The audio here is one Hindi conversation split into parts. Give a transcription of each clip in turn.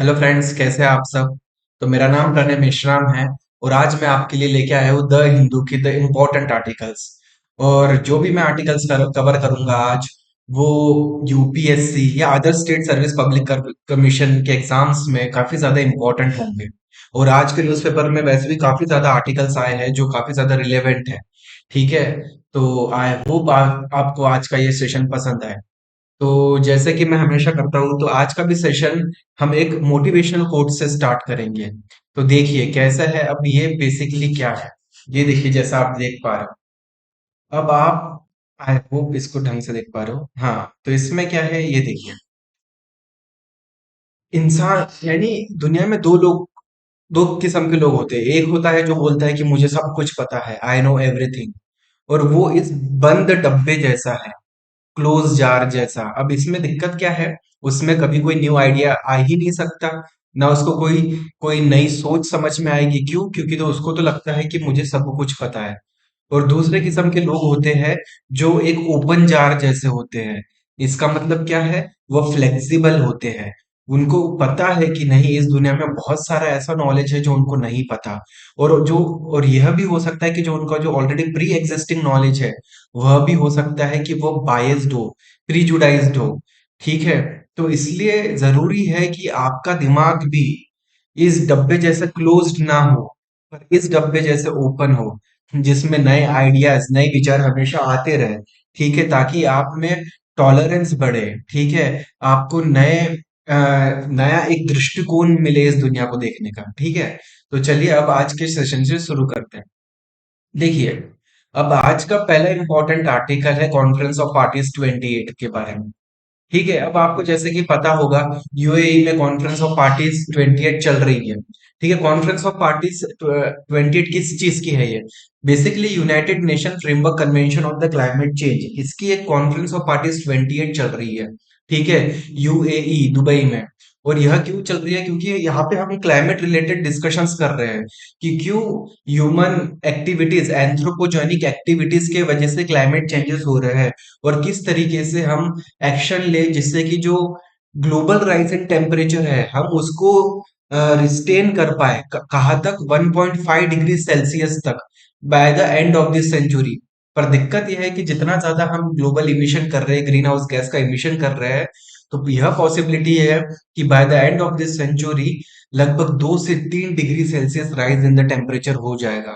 हेलो फ्रेंड्स, कैसे हैं आप सब। तो मेरा नाम प्रणय मेश्राम है और आज मैं आपके लिए लेके आया हूँ द हिंदू की द इम्पोर्टेंट आर्टिकल्स। और जो भी मैं आर्टिकल्स कवर करूंगा आज, वो यूपीएससी या other state service public commission के एग्जाम्स में काफी ज्यादा इम्पोर्टेंट होंगे। और आज के न्यूज़पेपर में वैसे भी काफी ज्यादा आर्टिकल्स आए हैं जो काफी ज्यादा रिलेवेंट है। ठीक है। तो आई होप आपको आज का ये सेशन पसंद आए। तो जैसे कि मैं हमेशा करता हूँ, तो आज का भी सेशन हम एक मोटिवेशनल कोट से स्टार्ट करेंगे। तो देखिए कैसा है। अब ये बेसिकली क्या है, ये देखिए जैसा आप देख पा रहे हो। अब आप, आई होप इसको ढंग से देख पा रहे हो। हाँ, तो इसमें क्या है ये देखिए। इंसान यानी दुनिया में दो किस्म के लोग होते हैं। एक होता है जो बोलता है कि मुझे सब कुछ पता है, आई नो एवरीथिंग। और वो इस बंद डब्बे जैसा है, क्लोज जार जैसा। अब इसमें दिक्कत क्या है, उसमें कभी कोई न्यू आइडिया आ ही नहीं सकता, ना उसको कोई कोई नई सोच समझ में आएगी। क्यों? क्योंकि तो उसको तो लगता है कि मुझे सब कुछ पता है। और दूसरे किस्म के लोग होते हैं जो एक ओपन जार जैसे होते हैं। इसका मतलब क्या है, वो फ्लेक्सिबल होते हैं। उनको पता है कि नहीं, इस दुनिया में बहुत सारा ऐसा नॉलेज है जो उनको नहीं पता। और जो और यह भी हो सकता है कि जो उनका जो ऑलरेडी प्री एग्जिस्टिंग नॉलेज है, वह भी हो सकता है कि वो बायस्ड हो, प्रीजुडाइज्ड हो। ठीक है। तो इसलिए जरूरी है कि आपका दिमाग भी इस डब्बे जैसे क्लोज्ड ना हो, पर इस डब्बे जैसे ओपन हो, जिसमें नए आइडियाज, नए विचार हमेशा आते रहे। ठीक है, ताकि आप में टॉलरेंस बढ़े। ठीक है। आपको नया एक दृष्टिकोण मिले इस दुनिया को देखने का। ठीक है। तो चलिए अब आज के सेशन से शुरू करते हैं। देखिए, अब आज का पहला इंपॉर्टेंट आर्टिकल है कॉन्फ्रेंस ऑफ पार्टीज 28 के बारे में। ठीक है। अब आपको जैसे कि पता होगा, यूएई में कॉन्फ्रेंस ऑफ पार्टीज 28 चल रही है। ठीक है। कॉन्फ्रेंस ऑफ पार्टीज 28 किस चीज की है ये? Basically United nation framework convention of the climate change, इसकी एक कॉन्फ्रेंस ऑफ पार्टीज 28 चल रही है। ठीक है। यूएई दुबई में। और यह क्यों चल रही है? क्योंकि यहाँ पे हम क्लाइमेट रिलेटेड डिस्कशंस कर रहे हैं कि क्यों ह्यूमन एक्टिविटीज, एंथ्रोपोजेनिक एक्टिविटीज के वजह से क्लाइमेट चेंजेस हो रहे हैं, और किस तरीके से हम एक्शन ले जिससे कि जो ग्लोबल राइज इन टेम्परेचर है, हम उसको रिस्टेन कर पाए। कहाँ तक? 1.5 डिग्री सेल्सियस तक by the end of this century. पर दिक्कत यह है कि जितना ज्यादा हम ग्लोबल इमिशन कर रहे हैं, ग्रीन हाउस गैस का इमिशन कर रहे हैं, तो यह पॉसिबिलिटी है कि by the end of this century लगभग 2 से 3 degree Celsius rise in the temperature हो जाएगा,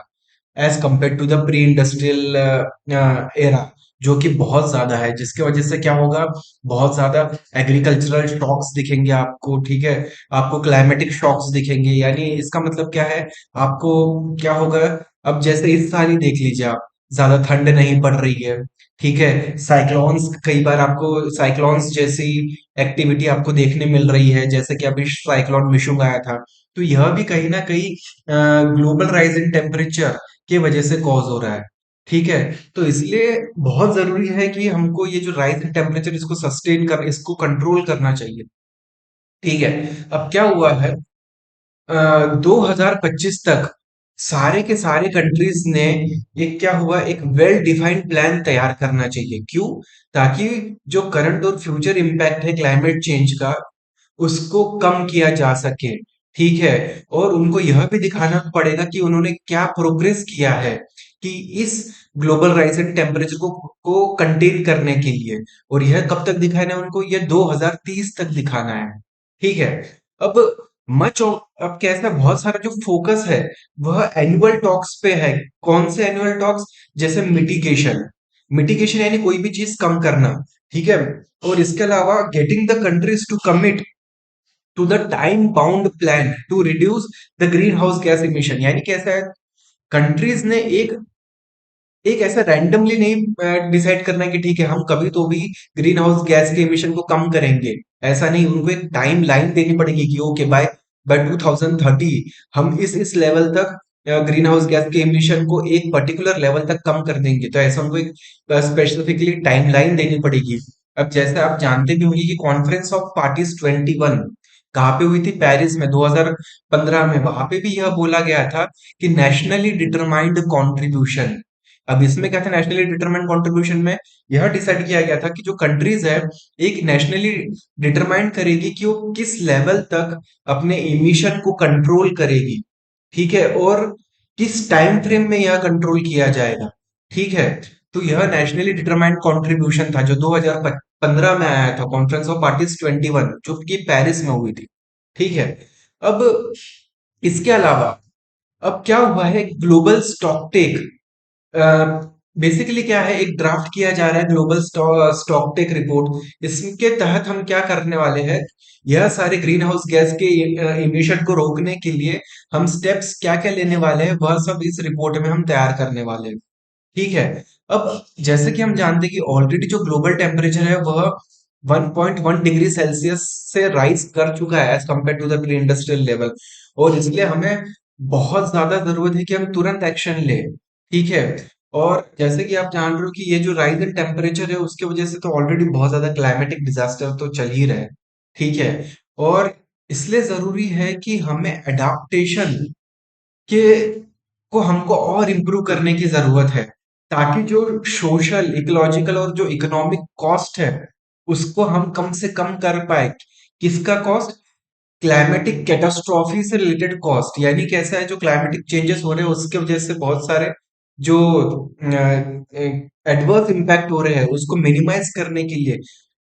as compare to the pre industrial era, जो कि बहुत ज्यादा है। जिसकी वजह से क्या होगा, बहुत ज्यादा एग्रीकल्चरल शॉक्स दिखेंगे आपको। ठीक है। आपको क्लाइमेटिक शॉक्स दिखेंगे। यानी इसका मतलब क्या है, आपको क्या होगा। अब जैसे इस साल ही देख लीजिए आप, ज्यादा ठंड नहीं पड़ रही है। ठीक है। साइक्लोन्स, कई बार आपको साइक्लोन्स जैसी एक्टिविटी आपको देखने मिल रही है, जैसे कि अभी साइक्लोन मिशुंग आया था। तो यह भी कहीं ना कहीं ग्लोबल राइज इन टेम्परेचर की वजह से कॉज हो रहा है। ठीक है। तो इसलिए बहुत जरूरी है कि हमको ये जो राइज इन टेम्परेचर, इसको सस्टेन कर, इसको कंट्रोल करना चाहिए। ठीक है। अब क्या हुआ है, 2025 तक सारे के सारे कंट्रीज ने एक, क्या हुआ, एक वेल डिफाइंड प्लान तैयार करना चाहिए। क्यों? ताकि जो करंट और फ्यूचर इम्पैक्ट है क्लाइमेट चेंज का, उसको कम किया जा सके। ठीक है। और उनको यह भी दिखाना पड़ेगा कि उन्होंने क्या प्रोग्रेस किया है कि इस ग्लोबल राइज इन टेम्परेचर को कंटेन करने के लिए। और यह कब तक दिखाना है उनको? यह 2030 तक दिखाना है। ठीक है। अब अब कैसा, बहुत सारा जो फोकस है वह एनुअल टॉक्स पे है। कौन से एनुअल टॉक्स? जैसे मिटिगेशन। मिटिगेशन यानी कोई भी चीज कम करना। ठीक है। और इसके अलावा getting the countries to commit to the time bound plan to reduce the greenhouse gas emission. यानी कैसा है, कंट्रीज ने एक एक ऐसा रैंडमली नहीं डिसाइड करना है कि ठीक है हम कभी तो भी ग्रीन हाउस गैस के इमिशन को कम करेंगे। ऐसा नहीं, उनको एक टाइम लाइन देनी पड़ेगी कि ओके, बाय बाय 2030 हम इस लेवल तक ग्रीन हाउस गैस के इमिशन को एक पर्टिकुलर लेवल तक कम कर देंगे। तो ऐसा उनको एक स्पेसिफिकली टाइम लाइन देनी पड़ेगी। अब जैसे आप जानते भी होंगे कि कॉन्फ्रेंस ऑफ पार्टीज 21 कहाँ पे हुई थी? पेरिस में, 2015 में। वहां पे भी यह बोला गया था कि नेशनली डिटरमाइंड कॉन्ट्रीब्यूशन, अब इसमें क्या था, नेशनली डिटरमाइंड कंट्रीब्यूशन में यह डिसाइड किया गया था कि जो कंट्रीज है एक नेशनली डिटरमाइन करेगी कि वो किस लेवल तक अपने इमिशन को कंट्रोल करेगी, ठीक है, और किस टाइम फ्रेम में यह कंट्रोल किया जाएगा, ठीक है। तो यह नेशनली डिटरमाइंड कंट्रीब्यूशन था जो 2015 में आया था, कॉन्फ्रेंस ऑफ पार्टीज 21, जो कि पेरिस में हुई थी, ठीक है। अब इसके अलावा अब क्या हुआ है, ग्लोबल स्टॉक टेक, बेसिकली क्या है, एक ड्राफ्ट किया जा रहा है ग्लोबल स्टॉक टेक रिपोर्ट। इसके तहत हम क्या करने वाले हैं, यह सारे ग्रीन हाउस गैस के इमिशन को रोकने के लिए हम स्टेप्स क्या क्या लेने वाले हैं, वह सब इस रिपोर्ट में हम तैयार करने वाले हैं, ठीक है। अब जैसे कि हम जानते हैं कि ऑलरेडी जो ग्लोबल टेम्परेचर है वह 1.1 डिग्री सेल्सियस से राइज कर चुका है as compare to the pre industrial level, और इसलिए हमें बहुत ज्यादा जरूरत है कि हम तुरंत एक्शन लें, ठीक है। और जैसे कि आप जान रहे हो कि ये जो राइज इन टेम्परेचर है उसकी वजह से तो ऑलरेडी बहुत ज्यादा क्लाइमेटिक डिजास्टर तो चल ही रहे हैं, ठीक है। और इसलिए जरूरी है कि हमें अडाप्टेशन के को हमको और इम्प्रूव करने की जरूरत है, ताकि जो सोशल, इकोलॉजिकल और जो इकोनॉमिक कॉस्ट है उसको हम कम से कम कर पाए। किसका कॉस्ट? क्लाइमेटिक कैटास्ट्रॉफी से रिलेटेड कॉस्ट, यानी कैसा है, जो क्लाइमेटिक चेंजेस हो रहे हैं उसके वजह से बहुत सारे जो एडवर्स इम्पैक्ट हो रहे हैं उसको मिनिमाइज करने के लिए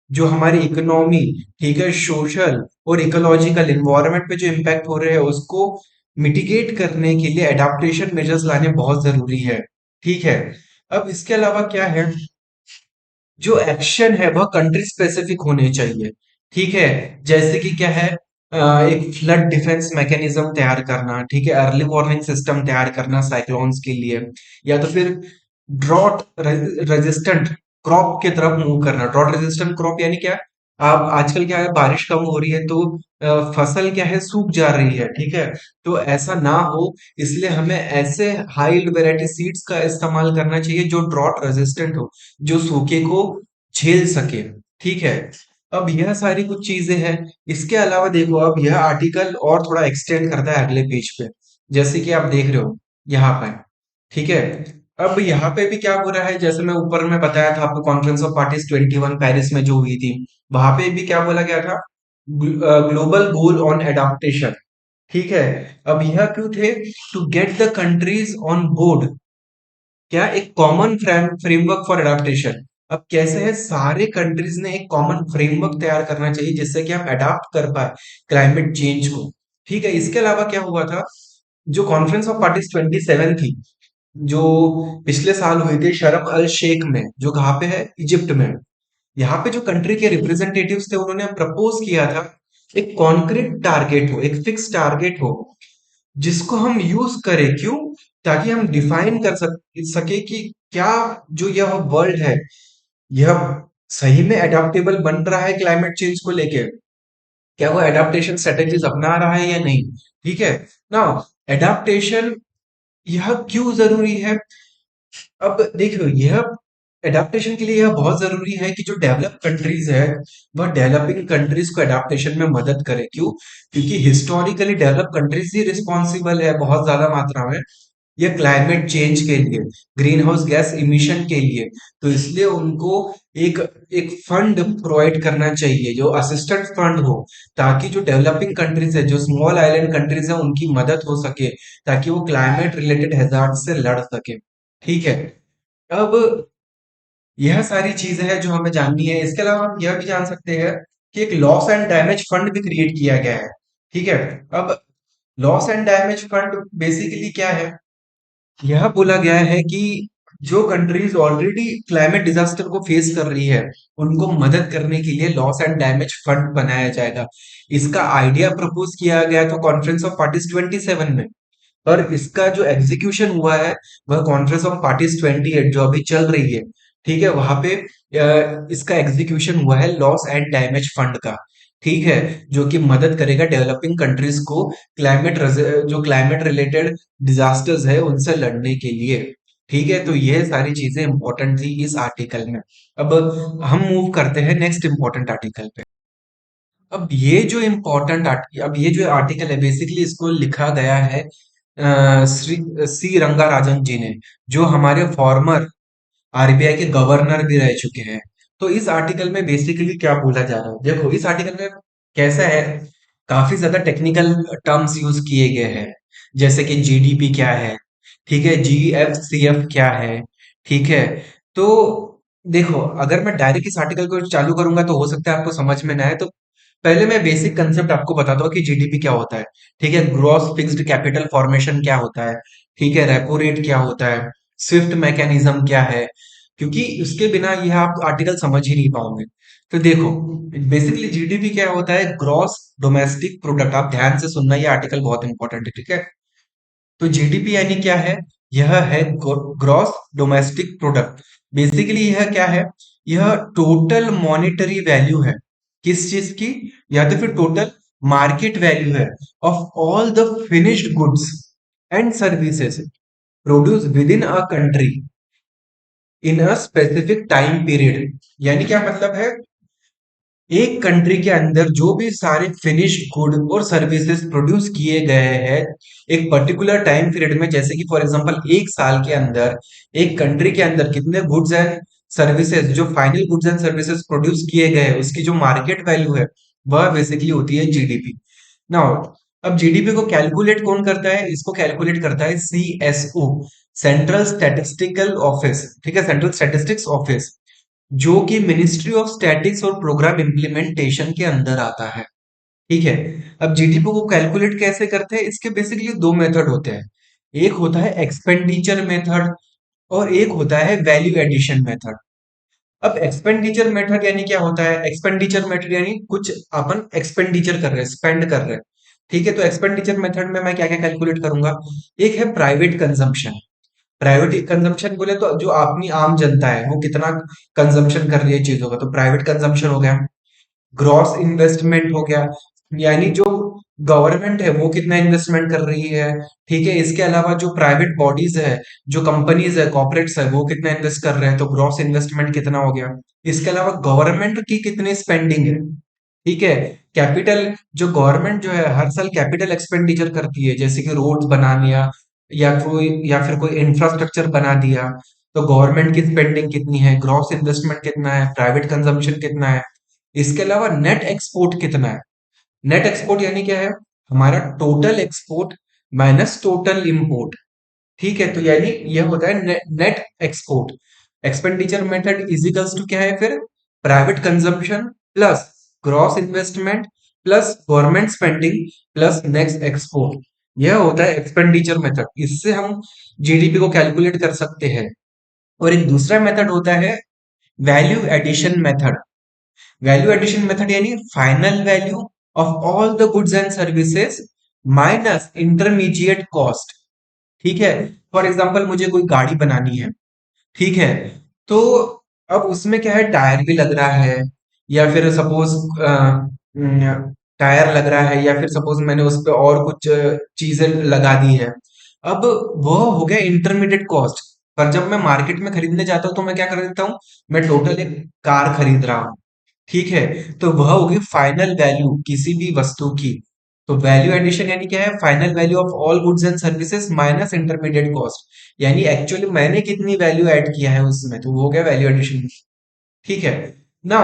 जो हमारी इकोनॉमी, ठीक है, सोशल और इकोलॉजिकल इन्वायरमेंट पे जो इम्पैक्ट हो रहे हैं उसको मिटिगेट करने के लिए एडाप्टेशन मेजर्स लाने बहुत जरूरी है, ठीक है। अब इसके अलावा क्या है, जो एक्शन है वह कंट्री स्पेसिफिक होने चाहिए, ठीक है। जैसे कि क्या है, एक फ्लड डिफेंस मैकेनिज्म तैयार करना, ठीक है, अर्ली वार्निंग सिस्टम तैयार करना साइक्लोन्स के लिए, या तो फिर ड्रॉट रेजिस्टेंट क्रॉप की तरफ मूव करना। ड्रॉट रेजिस्टेंट क्रॉप यानी क्या, आप आजकल क्या है, बारिश कम हो रही है तो फसल क्या है, सूख जा रही है, ठीक है। तो ऐसा ना हो, इसलिए हमें ऐसे हाई यील्ड वैरायटी सीड्स का इस्तेमाल करना चाहिए जो ड्रॉट रेजिस्टेंट हो, जो सूखे को झेल सके, ठीक है। अब यह सारी कुछ चीजें हैं। इसके अलावा देखो, अब यह आर्टिकल और थोड़ा एक्सटेंड करता है अगले पेज पे, जैसे कि आप देख रहे हो यहाँ पे, ठीक है। अब यहाँ पे भी क्या हो रहा है, जैसे मैं ऊपर में बताया था आपको, कॉन्फ्रेंस ऑफ पार्टीज 21 पेरिस में जो हुई थी, वहां पे भी क्या बोला गया था, ग्लोबल गोल ऑन एडाप्टेशन, ठीक है। अब यह क्यों थे, to get the countries on board, क्या, एक कॉमन फ्रेमवर्क फॉर एडाप्टेशन। अब कैसे है, सारे कंट्रीज ने एक कॉमन फ्रेमवर्क तैयार करना चाहिए जिससे कि हम अडाप्ट कर पाए क्लाइमेट चेंज को, ठीक है। इसके अलावा क्या हुआ था, जो कॉन्फ्रेंस ऑफ पार्टीज 27 थी, जो पिछले साल हुई थी शर्म अल शेख में, जो कहाँ पे है, इजिप्ट में। यहाँ पे जो कंट्री के रिप्रेजेंटेटिव्स थे उन्होंने प्रपोज किया था एक कॉन्क्रीट टारगेट हो, एक फिक्स टारगेट हो जिसको हम यूज करें, क्यों, ताकि हम डिफाइन कर सके कि क्या जो यह वर्ल्ड है यह सही में एडाप्टेबल बन रहा है क्लाइमेट चेंज को लेके, क्या वो एडाप्टेशन स्ट्रेटेजीज अपना रहा है या नहीं, ठीक है ना। एडाप्टेशन यह क्यों जरूरी है, अब देखो, यह एडाप्टेशन के लिए यह बहुत जरूरी है कि जो डेवलप कंट्रीज है वह डेवलपिंग कंट्रीज को एडाप्टेशन में मदद करे, क्यों, क्योंकि हिस्टोरिकली डेवलप कंट्रीज ही रिस्पॉन्सिबल है बहुत ज्यादा मात्रा में या क्लाइमेट चेंज के लिए, ग्रीन हाउस गैस इमिशन के लिए। तो इसलिए उनको एक एक फंड प्रोवाइड करना चाहिए जो असिस्टेंट फंड हो, ताकि जो डेवलपिंग कंट्रीज है, जो स्मॉल आइलैंड कंट्रीज है, उनकी मदद हो सके, ताकि वो क्लाइमेट रिलेटेड हैजार्ड से लड़ सके, ठीक है। अब यह सारी चीजें हैं जो हमें जाननी है। इसके अलावा हम यह भी जान सकते हैं कि एक लॉस एंड डैमेज फंड भी क्रिएट किया गया है, ठीक है। अब loss and damage fund basically क्या है, यह बोला गया है कि जो कंट्रीज ऑलरेडी क्लाइमेट डिजास्टर को फेस कर रही है उनको मदद करने के लिए लॉस एंड डैमेज फंड बनाया जाएगा। इसका आइडिया प्रपोज किया गया था कॉन्फ्रेंस ऑफ पार्टीज 27 में, पर इसका जो एग्जीक्यूशन हुआ है वह कॉन्फ्रेंस ऑफ पार्टीज 28 जो अभी चल रही है, ठीक है, वहां पे इसका एग्जीक्यूशन हुआ है लॉस एंड डैमेज फंड का, ठीक है, जो कि मदद करेगा डेवलपिंग कंट्रीज को क्लाइमेट, जो क्लाइमेट रिलेटेड डिजास्टर्स है उनसे लड़ने के लिए, ठीक है। तो ये सारी चीजें इंपॉर्टेंट थी इस आर्टिकल में। अब हम मूव करते हैं नेक्स्ट इंपॉर्टेंट आर्टिकल पे। अब ये जो आर्टिकल है बेसिकली इसको लिखा गया है श्री सी रंगाराजन जी ने, जो हमारे फॉर्मर आरबीआई के गवर्नर भी रह चुके हैं। तो इस आर्टिकल में बेसिकली क्या बोला जा रहा है, देखो इस आर्टिकल में कैसा है, काफी ज्यादा टेक्निकल टर्म्स यूज किए गए हैं, जैसे कि जीडीपी क्या है, ठीक है, जीएफसीएफ क्या है, ठीक है। तो देखो, अगर मैं डायरेक्ट इस आर्टिकल को चालू करूंगा तो हो सकता है आपको समझ में ना आए, तो पहले मैं बेसिक कंसेप्ट आपको बताता हूँ कि जीडीपी क्या होता है। ठीक है, ग्रॉस फिक्स्ड कैपिटल फॉर्मेशन क्या होता है, ठीक है, रेपो रेट क्या होता है, स्विफ्ट मैकेनिज्म क्या है, क्योंकि उसके बिना यह आप आर्टिकल समझ ही नहीं पाओगे। तो देखो, बेसिकली जीडीपी क्या होता है, ग्रॉस डोमेस्टिक प्रोडक्ट। आप ध्यान से सुनना, ये आर्टिकल बहुत इंपॉर्टेंट है, ठीक है। तो जीडीपी यानी क्या है, यह है ग्रॉस डोमेस्टिक प्रोडक्ट। बेसिकली यह क्या है, यह टोटल मॉनेटरी वैल्यू है, किस चीज की, या तो फिर टोटल मार्केट वैल्यू है of all the finished goods and services produce with in a country in a specific time period. यानी क्या मतलब है, एक कंट्री के अंदर जो भी सारे फिनिश गुड और सर्विसेज प्रोड्यूस किए गए हैं एक पर्टिकुलर टाइम पीरियड में, जैसे कि फॉर एग्जांपल एक साल के अंदर एक कंट्री के अंदर कितने गुड्स एंड सर्विसेज, जो final goods and services produce किए गए हैं, उसकी जो मार्केट वैल्यू है, वह बेसिकली होती है जीडीपी। नाउ, अब जीडीपी को कैलकुलेट कौन करता है, इसको कैलकुलेट करता है सीएसओ, सेंट्रल स्टैटिस्टिकल ऑफिस, ठीक है, सेंट्रल स्टैटिस्टिक्स ऑफिस, जो कि मिनिस्ट्री ऑफ स्टैटिक्स और प्रोग्राम इम्प्लीमेंटेशन के अंदर आता है। ठीक है। अब जीडीपी को कैलकुलेट कैसे करते हैं, इसके बेसिकली दो मेथड होते हैं, एक होता है एक्सपेंडिचर मेथड और एक होता है वैल्यू एडिशन मेथड। अब एक्सपेंडिचर मेथड यानी क्या होता है, एक्सपेंडिचर मेथड यानी कुछ अपन एक्सपेंडिचर कर रहे हैं, स्पेंड कर रहे हैं, ठीक है। तो एक्सपेंडिचर मेथड में मैं क्या क्या कैलकुलेट करूंगा, एक है प्राइवेट कंजम्पशन। प्राइवेट कंजम्पशन बोले तो जो अपनी आम जनता है वो कितना कंजम्पशन कर रही है चीजों का, तो प्राइवेट कंजम्पशन हो गया। ग्रॉस इन्वेस्टमेंट हो गया, यानी जो गवर्नमेंट है वो कितना इन्वेस्टमेंट कर रही है, ठीक है। इसके अलावा जो प्राइवेट बॉडीज है, जो कंपनीज है, कॉर्पोरेट्स है, वो कितना इन्वेस्ट कर रहे हैं, तो ग्रॉस इन्वेस्टमेंट कितना हो गया। इसके अलावा गवर्नमेंट की कितनी स्पेंडिंग है, ठीक है। कैपिटल, जो गवर्नमेंट जो है हर साल कैपिटल एक्सपेंडिचर करती है, जैसे कि रोड बना लिया या फिर कोई इंफ्रास्ट्रक्चर बना दिया, तो गवर्नमेंट की स्पेंडिंग कितनी है, ग्रॉस इन्वेस्टमेंट कितना है, प्राइवेट कंजम्पशन कितना है। इसके अलावा नेट एक्सपोर्ट कितना है। नेट एक्सपोर्ट यानी क्या है, हमारा total export minus total import, ठीक है। तो यानी यह होता है net export. Expenditure method equals to क्या है फिर, private consumption plus gross investment plus government spending plus next export, यह होता है एक्सपेंडिचर मेथड। इससे हम जीडीपी को कैलकुलेट कर सकते हैं। और एक दूसरा मेथड होता है value addition method. Value addition method यानी final value of all the goods and services minus intermediate cost, ठीक है। फॉर एग्जांपल मुझे कोई गाड़ी बनानी है, ठीक है, तो अब उसमें क्या है, टायर भी लग रहा है, या फिर सपोज टायर लग रहा है, या फिर सपोज मैंने उस पे और कुछ चीजें लगा दी है। अब वह हो गया इंटरमीडिएट कॉस्ट। पर जब मैं मार्केट में खरीदने जाता हूँ तो मैं क्या कर देता हूँ, मैं टोटल एक कार खरीद रहा हूँ, ठीक है। तो वह होगी फाइनल वैल्यू किसी भी वस्तु की। तो वैल्यू एडिशन यानी क्या है, final value of all goods and services minus intermediate cost, यानी एक्चुअली मैंने कितनी वैल्यू ऐड किया है उसमें, तो वो हो गया वैल्यू एडिशन, ठीक है ना।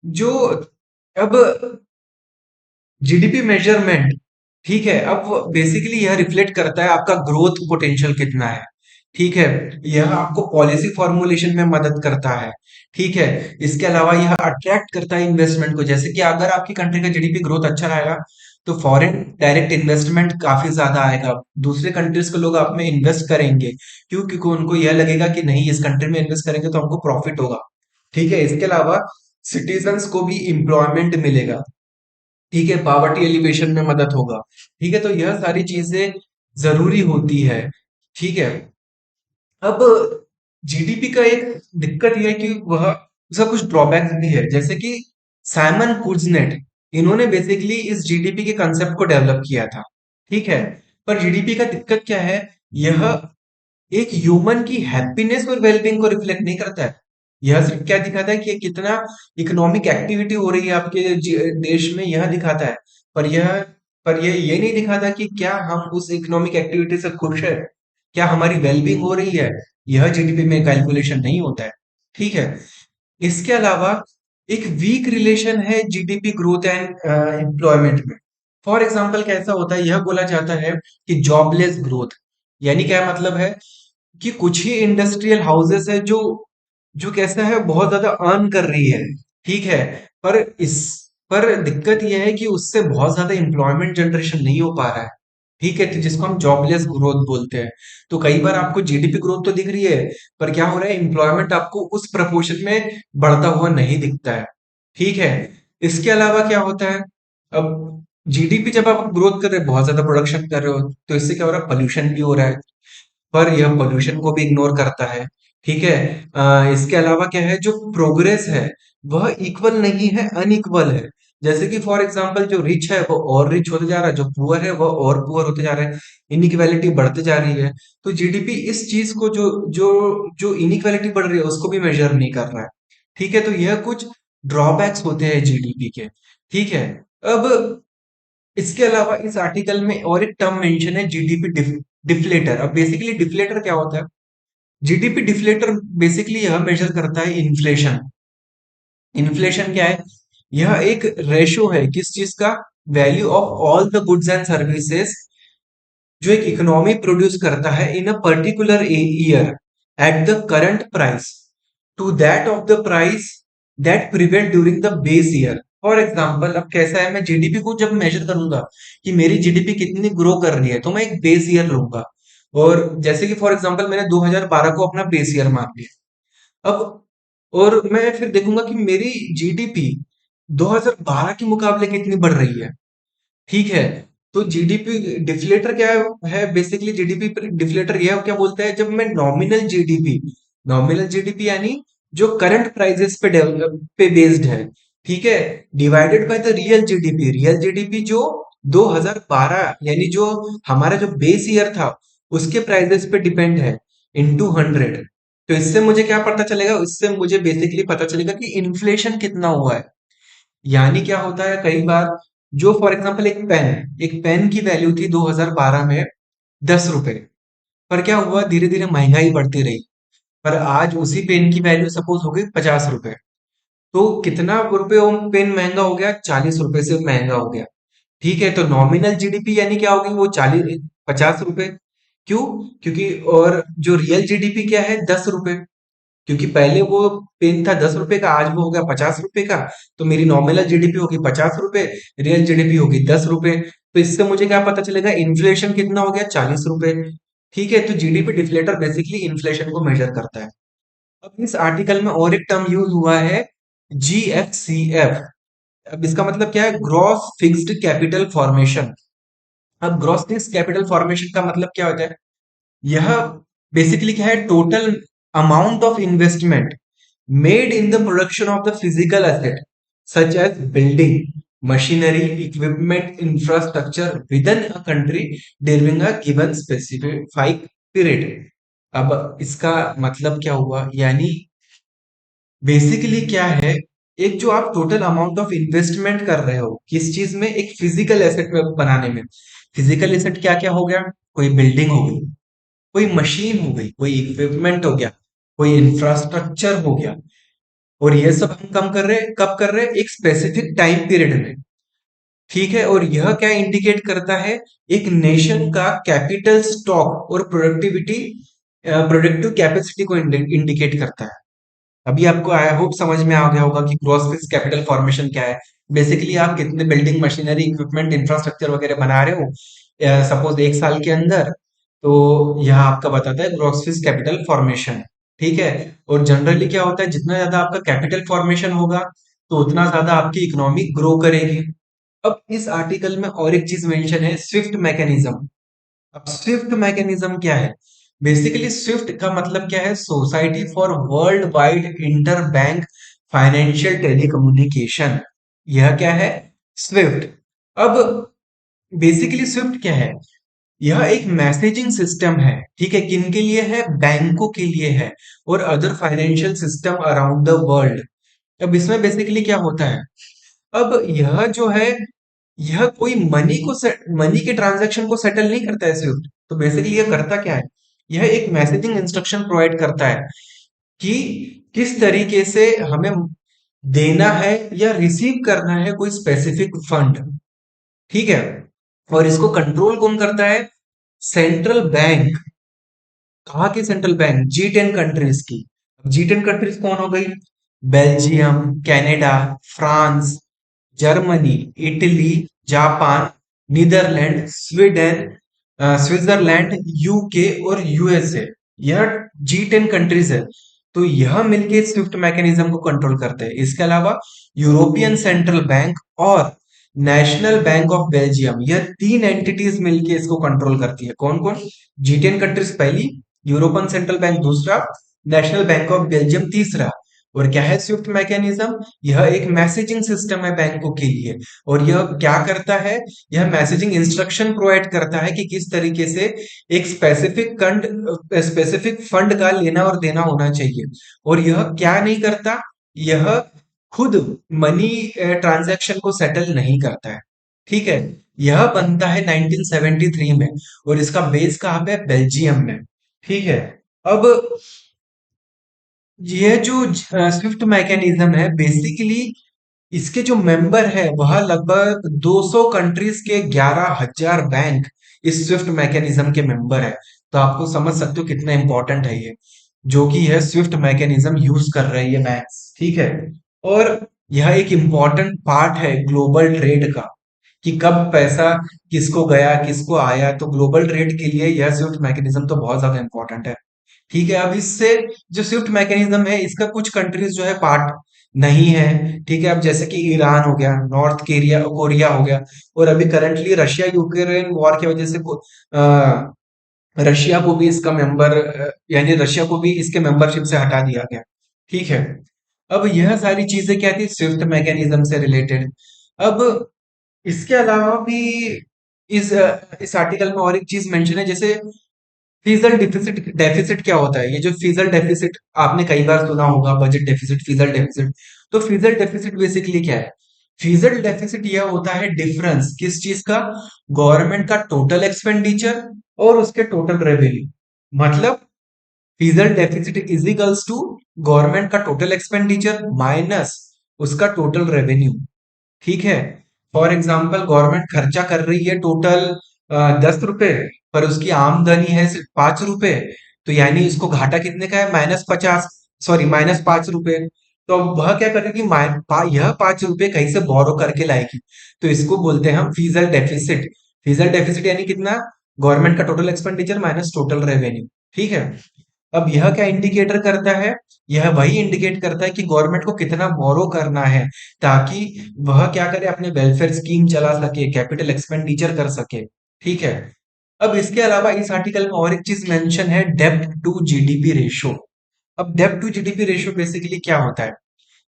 जो अब जीडीपी मेजरमेंट, ठीक है, अब बेसिकली यह रिफ्लेक्ट करता है आपका ग्रोथ पोटेंशियल कितना है, ठीक है। यह आपको पॉलिसी फॉर्मुलेशन में मदद करता है, ठीक है। इसके अलावा यह अट्रैक्ट करता है इन्वेस्टमेंट को, जैसे कि अगर आपकी कंट्री का जीडीपी ग्रोथ अच्छा रहेगा तो फॉरेन डायरेक्ट इन्वेस्टमेंट काफी ज्यादा आएगा, दूसरे कंट्रीज के लोग आप में इन्वेस्ट करेंगे, क्यों, क्योंकि उनको यह लगेगा कि नहीं, इस कंट्री में इन्वेस्ट करेंगे तो हमको प्रॉफिट होगा, ठीक है। इसके अलावा सिटीजन्स को भी एम्प्लॉयमेंट मिलेगा, ठीक है, पावर्टी एलिवेशन में मदद होगा, ठीक है। तो यह सारी चीजें जरूरी होती है, ठीक है। अब जीडीपी का एक दिक्कत यह है कि वह उसका कुछ ड्रॉबैक्स भी है, जैसे कि साइमन कुजनेट, इन्होंने बेसिकली इस जीडीपी के कंसेप्ट को डेवलप किया था, ठीक है। पर जीडीपी का दिक्कत क्या है, यह एक ह्यूमन की हैप्पीनेस और वेलबींग को रिफ्लेक्ट नहीं करता है। यह सिर्फ क्या दिखाता है कि कितना इकोनॉमिक एक्टिविटी हो रही है आपके देश में, यह दिखाता है। पर यह पर ये नहीं दिखाता कि क्या हम उस इकोनॉमिक एक्टिविटी से खुश है, क्या हमारी वेलबींग हो रही है। यह जीडीपी में कैलकुलेशन नहीं होता है। ठीक है। इसके अलावा एक वीक रिलेशन है जीडीपी ग्रोथ एंड एम्प्लॉयमेंट में। फॉर एग्जांपल कैसा होता है, यह बोला जाता है कि जॉबलेस ग्रोथ, यानी क्या मतलब है कि कुछ ही इंडस्ट्रियल हाउसेस है जो जो कैसा है बहुत ज्यादा अर्न कर रही है। ठीक है। पर इस पर दिक्कत यह है कि उससे बहुत ज्यादा एम्प्लॉयमेंट जनरेशन नहीं हो पा रहा है। ठीक है, तो जिसको हम जॉबलेस ग्रोथ बोलते हैं। तो कई बार आपको जीडीपी ग्रोथ तो दिख रही है, पर क्या हो रहा है, एम्प्लॉयमेंट आपको उस प्रपोर्शन में बढ़ता हुआ नहीं दिखता है। ठीक है। इसके अलावा क्या होता है, अब जीडीपी जब आप ग्रोथ कर रहे हो, बहुत ज्यादा प्रोडक्शन कर रहे हो, तो इससे क्या हो रहा है, पोल्यूशन भी हो रहा है। पर यह पोल्यूशन को भी इग्नोर करता है। ठीक है। इसके अलावा क्या है, जो प्रोग्रेस है वह इक्वल नहीं है, अनइक्वल है। जैसे कि फॉर एग्जांपल जो रिच है वो और रिच होते जा रहा है, जो पुअर है वह और पुअर होते जा रहे हैं। इनइक्वालिटी बढ़ते जा रही है। तो जीडीपी इस चीज को जो जो जो इनइक्वालिटी बढ़ रही है उसको भी मेजर नहीं कर रहा है। ठीक है, तो यह कुछ ड्रॉबैक्स होते हैं जीडीपी के। ठीक है। अब इसके अलावा इस आर्टिकल में और एक टर्म मेंशन है, जीडीपी डिफ्लेटर। अब बेसिकली डिफ्लेटर क्या होता है, जीडीपी डिफ्लेटर बेसिकली यह मेजर करता है इन्फ्लेशन। इन्फ्लेशन क्या है, यह एक रेशो है किस चीज का, value of all the goods and services जो एक इकोनॉमी प्रोड्यूस करता है in a particular year at the current price to that of the price that prevail during the base year. For example अब कैसा है, मैं जीडीपी को जब मेजर करूंगा कि मेरी जीडीपी कितनी ग्रो कर रही है, तो मैं एक बेस ईयर लूंगा। और जैसे कि फॉर एग्जाम्पल मैंने 2012 को अपना बेस ईयर मान लिया। अब और मैं फिर देखूंगा कि मेरी जीडीपी 2012 के मुकाबले कितनी बढ़ रही है। ठीक है। तो जीडीपी डिफ्लेटर क्या है, बेसिकली जीडीपी डिफ्लेटर यह क्या बोलता है, जब मैं नॉमिनल जीडीपी यानी जो करंट प्राइसेस पे डेवलप पे बेस्ड है, ठीक है, divided by the real GDP जो 2012 यानी जो हमारा जो बेस ईयर था उसके प्राइसेस पे डिपेंड है, इनटू 100। तो इससे मुझे क्या पता चलेगा, इससे मुझे बेसिकली पता चलेगा कि इन्फ्लेशन कितना हुआ है। यानी क्या होता है, कई बार जो फॉर एग्जांपल एक पेन की वैल्यू थी 2012 में 10 रुपए, पर क्या हुआ, धीरे धीरे महंगाई बढ़ती रही, पर आज उसी पेन की वैल्यू सपोज हो गई 50 रुपए। तो कितना रुपए वो पेन महंगा हो गया, 40 रुपए से महंगा हो गया। ठीक है, तो नॉमिनल जीडीपी यानी क्या होगी, वो 50 रुपए। क्यों? क्योंकि और जो रियल जीडीपी क्या है, 10 रुपए। क्योंकि पहले वो पेन था 10 रुपए का, आज वो हो गया 50 रुपए का। तो मेरी नॉमिनल जीडीपी होगी 50 रुपए, रियल जीडीपी होगी 10 रुपए। तो इससे मुझे क्या पता चलेगा, इन्फ्लेशन कितना हो गया, 40 रुपए। ठीक है, तो जीडीपी डिफ्लेटर बेसिकली इन्फ्लेशन को मेजर करता है। अब इस आर्टिकल में और एक टर्म यूज हुआ है, जीएफसीएफ। अब इसका मतलब क्या है, ग्रॉस फिक्स्ड कैपिटल फॉर्मेशन। अब ग्रॉस फिक्स्ड कैपिटल फॉर्मेशन का मतलब क्या होता है, यह बेसिकली क्या है, total amount of investment made in the production of the physical asset such as building, machinery, equipment, infrastructure within a country during a given specified period. अब इसका मतलब क्या हुआ, यानी बेसिकली क्या है, एक जो आप टोटल अमाउंट ऑफ इन्वेस्टमेंट कर रहे हो किस चीज में, एक फिजिकल एसेट में बनाने में। फिजिकल एसेट क्या क्या हो गया, कोई बिल्डिंग हो गई, कोई मशीन हो गई, कोई इक्विपमेंट हो गया, कोई इंफ्रास्ट्रक्चर हो गया। और ये सब हम कम कर रहे हैं, कब कर रहे हैं, एक स्पेसिफिक टाइम पीरियड में। ठीक है, और यह क्या इंडिकेट करता है, एक नेशन का कैपिटल स्टॉक और प्रोडक्टिव कैपेसिटी को इंडिकेट करता है। अभी आपको आई होप समझ में आ गया होगा कि ग्रॉस फिक्स्ड कैपिटल फॉर्मेशन क्या है। बेसिकली आप कितने बिल्डिंग, मशीनरी, इक्विपमेंट, इंफ्रास्ट्रक्चर वगैरह बना रहे हो सपोज एक साल के अंदर, तो यह आपका बताता है ग्रॉस फिक्स्ड कैपिटल फॉर्मेशन। ठीक है। और जनरली क्या होता है, जितना ज्यादा आपका कैपिटल फॉर्मेशन होगा तो उतना ज्यादा आपकी इकोनॉमी ग्रो करेगी। अब इस आर्टिकल में और एक चीज मेंशन है, स्विफ्ट मैकेनिज्म। अब स्विफ्ट मैकेनिज्म क्या है, बेसिकली स्विफ्ट का मतलब क्या है, society for world wide inter bank financial telecommunication. यह क्या है, स्विफ्ट। अब बेसिकली स्विफ्ट क्या है, यह एक मैसेजिंग सिस्टम है। ठीक है, किनके लिए है, बैंकों के लिए है, और other financial system around the world. अब इसमें बेसिकली क्या होता है, अब यह जो है यह कोई मनी के ट्रांजैक्शन को सेटल नहीं करता है स्विफ्ट। तो बेसिकली यह करता क्या है, यह एक मैसेजिंग इंस्ट्रक्शन प्रोवाइड करता है कि किस तरीके से हमें देना है या रिसीव करना है कोई स्पेसिफिक फंड। ठीक है, और इसको कंट्रोल कौन करता है, सेंट्रल बैंक। कहाँ की सेंट्रल बैंक, G10 कंट्रीज की। G10 कंट्रीज कौन हो गई, Belgium, Canada, France, Germany, Italy, Japan, Netherland, Sweden, Switzerland, UK और यूएसए। यह G10 कंट्रीज है। तो यह मिलके स्विफ्ट मैकेनिज्म को कंट्रोल करते हैं। इसके अलावा यूरोपियन सेंट्रल बैंक और नेशनल बैंक ऑफ बेल्जियम, यह तीन एंटिटीज मिलके इसको कंट्रोल करती है। कौन कौन, G10 कंट्रीज पहली, यूरोपियन सेंट्रल बैंक दूसरा, नेशनल बैंक ऑफ बेल्जियम तीसरा। और क्या है स्विफ्ट मैकेनिज्म, यह एक मैसेजिंग सिस्टम है बैंकों के लिए। और यह क्या करता है, यह मैसेजिंग इंस्ट्रक्शन प्रोवाइड करता है कि किस तरीके से एक स्पेसिफिक फंड का लेना और देना होना चाहिए। और यह क्या नहीं करता, यह खुद मनी ट्रांजैक्शन को सेटल नहीं करता है। ठीक है, यह बनता है 1973 में और इसका बेस कहाँ पे है? बेल्जियम में। ठीक है, अब ये जो स्विफ्ट मैकेनिज्म है बेसिकली, इसके जो मेंबर है वह लगभग 200 कंट्रीज के 11,000 बैंक इस स्विफ्ट मैकेनिज्म के मेंबर है। तो आपको समझ सकते हो कितना इंपॉर्टेंट है ये, जो कि यह स्विफ्ट मैकेनिज्म यूज कर रही है बैंक्स। ठीक है, और यह एक इंपॉर्टेंट पार्ट है ग्लोबल ट्रेड का, कि कब पैसा किसको गया किसको आया। तो ग्लोबल ट्रेड के लिए यह स्विफ्ट मैकेनिज्म तो बहुत ज्यादा इंपॉर्टेंट है। ठीक है, अब इससे जो स्विफ्ट मैकेनिज्म है इसका कुछ कंट्रीज जो है पार्ट नहीं है। ठीक है, अब जैसे कि ईरान हो गया, नॉर्थ कोरिया कोरिया हो गया, और अभी करंटली रशिया यूक्रेन वॉर की वजह से रशिया को भी इसका मेंबर, यानी रशिया को भी इसके मेंबरशिप से हटा दिया गया। ठीक है, अब यह सारी चीजें क्या थी, स्विफ्ट मैकेनिज्म से रिलेटेड। अब इसके अलावा भी इस आर्टिकल में और एक चीज मेंशन है, जैसे फीजल डेफिसिट। डेफिसिट क्या होता है, ये जो फीजल डेफिसिट आपने कई बार सुना होगा, बजट डेफिसिट, फीजल डेफिसिट। तो फीजल डेफिसिट बेसिकली क्या है, फीजल डेफिसिट यह होता है डिफरेंस किस चीज का, गवर्नमेंट का टोटल एक्सपेंडिचर और उसके टोटल रेवेन्यू। मतलब fiscal deficit is equals to government का टोटल एक्सपेंडिचर माइनस उसका टोटल रेवेन्यू। ठीक है, फॉर एग्जाम्पल गवर्नमेंट खर्चा कर रही है टोटल 10 रुपए, पर उसकी आमदनी है सिर्फ 5 रुपए। तो यानी इसको घाटा कितने का है, -50, सॉरी -5 रुपए। तो अब वह क्या करेगी, यह 5 रुपए कहीं से बोरो करके लाएगी। तो इसको बोलते हैं हम फीजल डेफिसिट। फीजल डेफिसिट यानी कितना, गवर्नमेंट का total expenditure minus total revenue. ठीक है, अब यह क्या इंडिकेटर करता है, यह वही इंडिकेट करता है कि गवर्नमेंट को कितना बोरो करना है, ताकि वह क्या करे, अपने वेलफेयर स्कीम चला सके, कैपिटल एक्सपेंडिचर कर सके। ठीक है, अब इसके अलावा इस आर्टिकल में और एक चीज मेंशन है, डेब्ट टू जीडीपी रेशो। अब डेब्ट टू जीडीपी रेशो बेसिकली क्या होता है,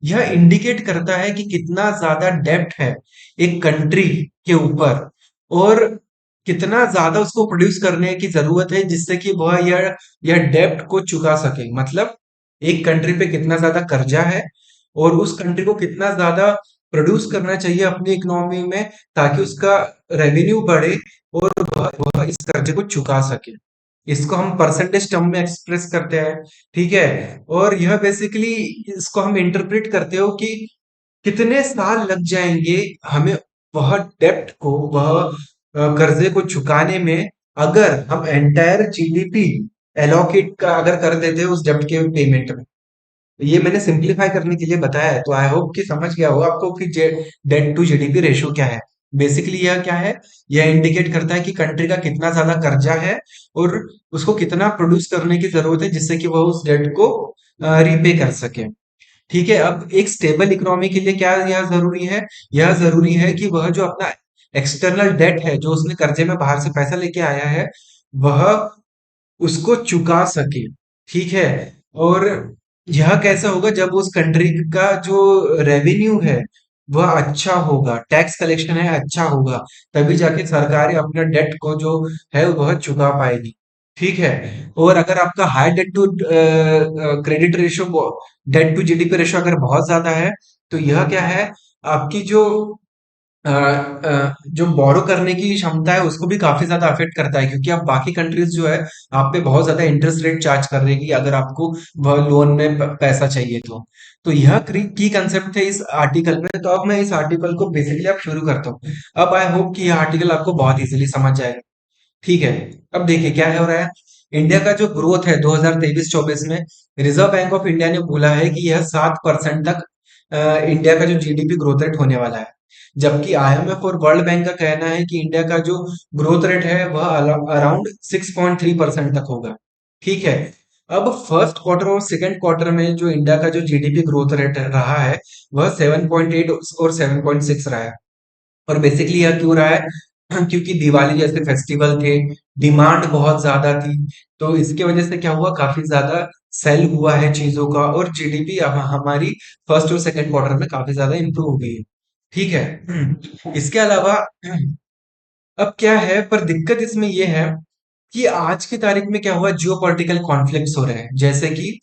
यह इंडिकेट करता है कि कितना ज्यादा डेब्ट है एक कंट्री के ऊपर, और कितना ज्यादा उसको प्रोड्यूस करने की जरूरत है जिससे कि वह यह डेब्ट को चुका सके। मतलब एक कंट्री पे कितना ज्यादा कर्जा है और उस कंट्री को कितना ज्यादा प्रोड्यूस करना चाहिए अपनी इकोनॉमी में, ताकि उसका रेवेन्यू बढ़े और वह इस कर्जे को चुका सके। इसको हम परसेंटेज टर्म में एक्सप्रेस करते हैं। ठीक है, और यह बेसिकली इसको हम इंटरप्रेट करते हो कि कितने साल लग जाएंगे हमें वह डेप्ट को, वह कर्जे को चुकाने में, अगर हम एंटायर जीडीपी एलोकेट का अगर कर देते हैं उस डेप्ट के पेमेंट में। ये मैंने सिंप्लीफाई करने के लिए बताया है, तो आई होप कि समझ गया होगा आपको कि डेट टू जीडीपी रेशियो क्या है। बेसिकली यह क्या है, यह इंडिकेट करता है कि कंट्री का कितना ज्यादा कर्जा है और उसको कितना प्रोड्यूस करने की जरूरत है जिससे कि वह उस डेट को रीपे कर सके। ठीक है, अब एक स्टेबल इकोनॉमी के लिए क्या यह जरूरी है, यह जरूरी है कि वह जो अपना एक्सटर्नल डेट है, जो उसने कर्जे में बाहर से पैसा लेके आया है, वह उसको चुका सके। ठीक है, और यह कैसा होगा, जब उस कंट्री का जो रेवेन्यू है वह अच्छा होगा, टैक्स कलेक्शन है अच्छा होगा, तभी जाके सरकारें अपना डेट को जो है वह चुका पाएगी। ठीक है, और अगर आपका high debt to credit ratio, debt to GDP ratio अगर बहुत ज्यादा है, तो यह क्या है, आपकी जो जो बोरो करने की क्षमता है उसको भी काफी ज्यादा अफेक्ट करता है, क्योंकि अब बाकी कंट्रीज जो है आप पे बहुत ज्यादा इंटरेस्ट रेट चार्ज कर रही है अगर आपको वह लोन में पैसा चाहिए तो यह की कंसेप्ट थे इस आर्टिकल में। तो अब मैं इस आर्टिकल को बेसिकली अब शुरू करता हूँ। अब आई होप कि यह आर्टिकल आपको बहुत इजीली समझ जाएगा। ठीक है। अब देखिए क्या हो रहा है। इंडिया का जो ग्रोथ है 2023-24 में, रिजर्व बैंक ऑफ इंडिया ने बोला है कि यह 7% तक इंडिया का जो जीडीपी ग्रोथ रेट होने वाला है। जबकि आईएमएफ और वर्ल्ड बैंक का कहना है कि इंडिया का जो ग्रोथ रेट है वह अराउंड 6.3% तक होगा। ठीक है। अब फर्स्ट क्वार्टर और सेकंड क्वार्टर में जो इंडिया का जो जीडीपी ग्रोथ रेट रहा है वह 7.8 और 7.6 रहा है। और बेसिकली यह क्यों रहा है? क्योंकि दिवाली जैसे फेस्टिवल थे, डिमांड बहुत ज्यादा थी, तो इसके वजह से क्या हुआ, काफी ज्यादा सेल हुआ है चीजों का, और जीडीपी अब हमारी फर्स्ट और सेकंड क्वार्टर में काफी ज्यादा इंप्रूव हुई है। ठीक है। इसके अलावा अब क्या है, पर दिक्कत इसमें यह है कि आज की तारीख में क्या हुआ, जियो पॉलिटिकल कॉन्फ्लिक्ट्स हो रहे हैं, जैसे कि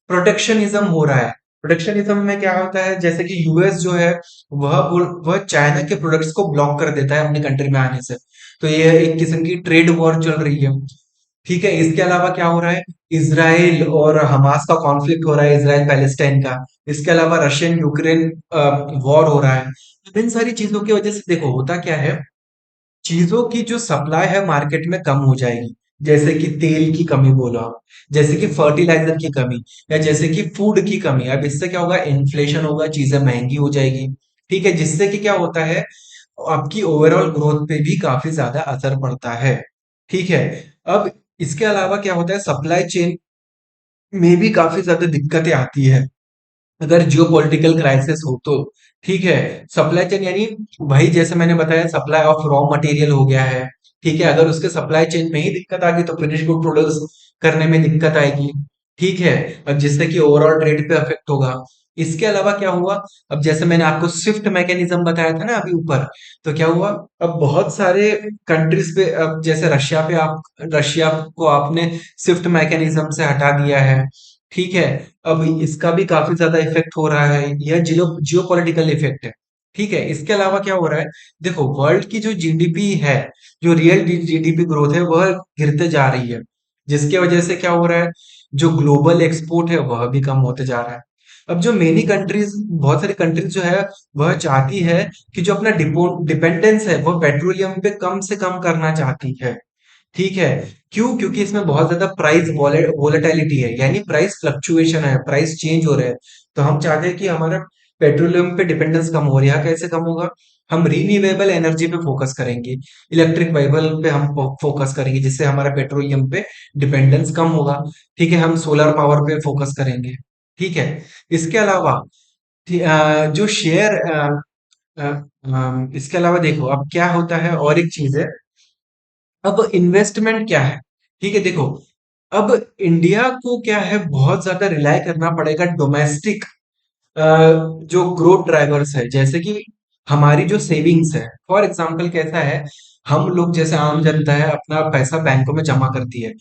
प्रोटेक्शनिज्म हो रहा है। प्रोटेक्शनिज्म में क्या होता है, जैसे कि यूएस जो है वह चाइना के प्रोडक्ट्स को ब्लॉक कर देता है अपने कंट्री में आने से। तो ये एक किस्म की ट्रेड वॉर चल रही है। ठीक है। इसके अलावा क्या हो रहा है, इसराइल और हमास का कॉन्फ्लिक्ट हो रहा है, इसराइल पैलेस्टाइन का। इसके अलावा रशियन यूक्रेन वॉर हो रहा है। इन सारी चीजों की वजह से देखो होता क्या है, चीजों की जो सप्लाई है मार्केट में कम हो जाएगी। जैसे कि तेल की कमी बोलो आप, जैसे कि फर्टिलाइजर की कमी, या जैसे कि फूड की कमी। अब इससे क्या होगा, इन्फ्लेशन होगा, चीजें महंगी हो जाएगी। ठीक है। जिससे कि क्या होता है, आपकी ओवरऑल ग्रोथ पे भी काफी ज्यादा असर पड़ता है। ठीक है। अब इसके अलावा क्या होता है, सप्लाई चेन में भी काफी ज्यादा दिक्कतें आती है अगर जियो पॉलिटिकल क्राइसिस हो तो। ठीक है। सप्लाई चेन यानी वही जैसे मैंने बताया, सप्लाई ऑफ रॉ मटेरियल हो गया है। ठीक है। अगर उसके सप्लाई चेन में ही दिक्कत आ गई तो फिनिश गुड प्रोड्यूस करने में दिक्कत आएगी। ठीक है। अब जिससे कि ओवरऑल ट्रेड पे अफेक्ट होगा। इसके अलावा क्या हुआ, अब जैसे मैंने आपको स्विफ्ट मैकेनिज्म बताया था ना अभी ऊपर, तो क्या हुआ, अब बहुत सारे कंट्रीज पे, अब जैसे रशिया पे, आप रशिया को आपने स्विफ्ट मैकेनिज्म से हटा दिया है। ठीक है। अब इसका भी काफी ज्यादा इफेक्ट हो रहा है, यह जियो जियो पॉलिटिकल इफेक्ट है। ठीक है। इसके अलावा क्या हो रहा है, देखो वर्ल्ड की जो जीडीपी है, जो रियल जीडीपी ग्रोथ है वह गिरते जा रही है। जिसके वजह से क्या हो रहा है, जो ग्लोबल एक्सपोर्ट है वह भी कम होते जा रहा है। अब जो मेनी कंट्रीज, बहुत सारी कंट्रीज जो है वह चाहती है कि जो अपना डिपेंडेंस है वह पेट्रोलियम पे कम से कम करना चाहती है। ठीक है। क्यों? क्योंकि इसमें बहुत ज्यादा प्राइस वोलेटिलिटी है, यानी प्राइस फ्लक्चुएशन है, प्राइस चेंज हो रहा है। तो हम चाहते हैं कि हमारा पेट्रोलियम पे डिपेंडेंस कम हो रहा है। कैसे कम होगा, हम रीन्यूएबल एनर्जी पे फोकस करेंगे, इलेक्ट्रिक व्हीकल पे हम फोकस करेंगे, जिससे हमारा पेट्रोलियम पे डिपेंडेंस कम होगा। ठीक है। हम सोलर पावर पे फोकस करेंगे। ठीक है। इसके अलावा जो शेयर इसके अलावा देखो अब क्या होता है, और एक चीज है, अब इन्वेस्टमेंट क्या है। ठीक है। देखो अब इंडिया को क्या है, बहुत ज्यादा रिलाय करना पड़ेगा डोमेस्टिक जो ग्रोथ ड्राइवर्स है, जैसे कि हमारी जो सेविंग्स है। फॉर एग्जांपल कैसा है, हम लोग जैसे आम जनता है अपना पैसा बैंकों में जमा करती है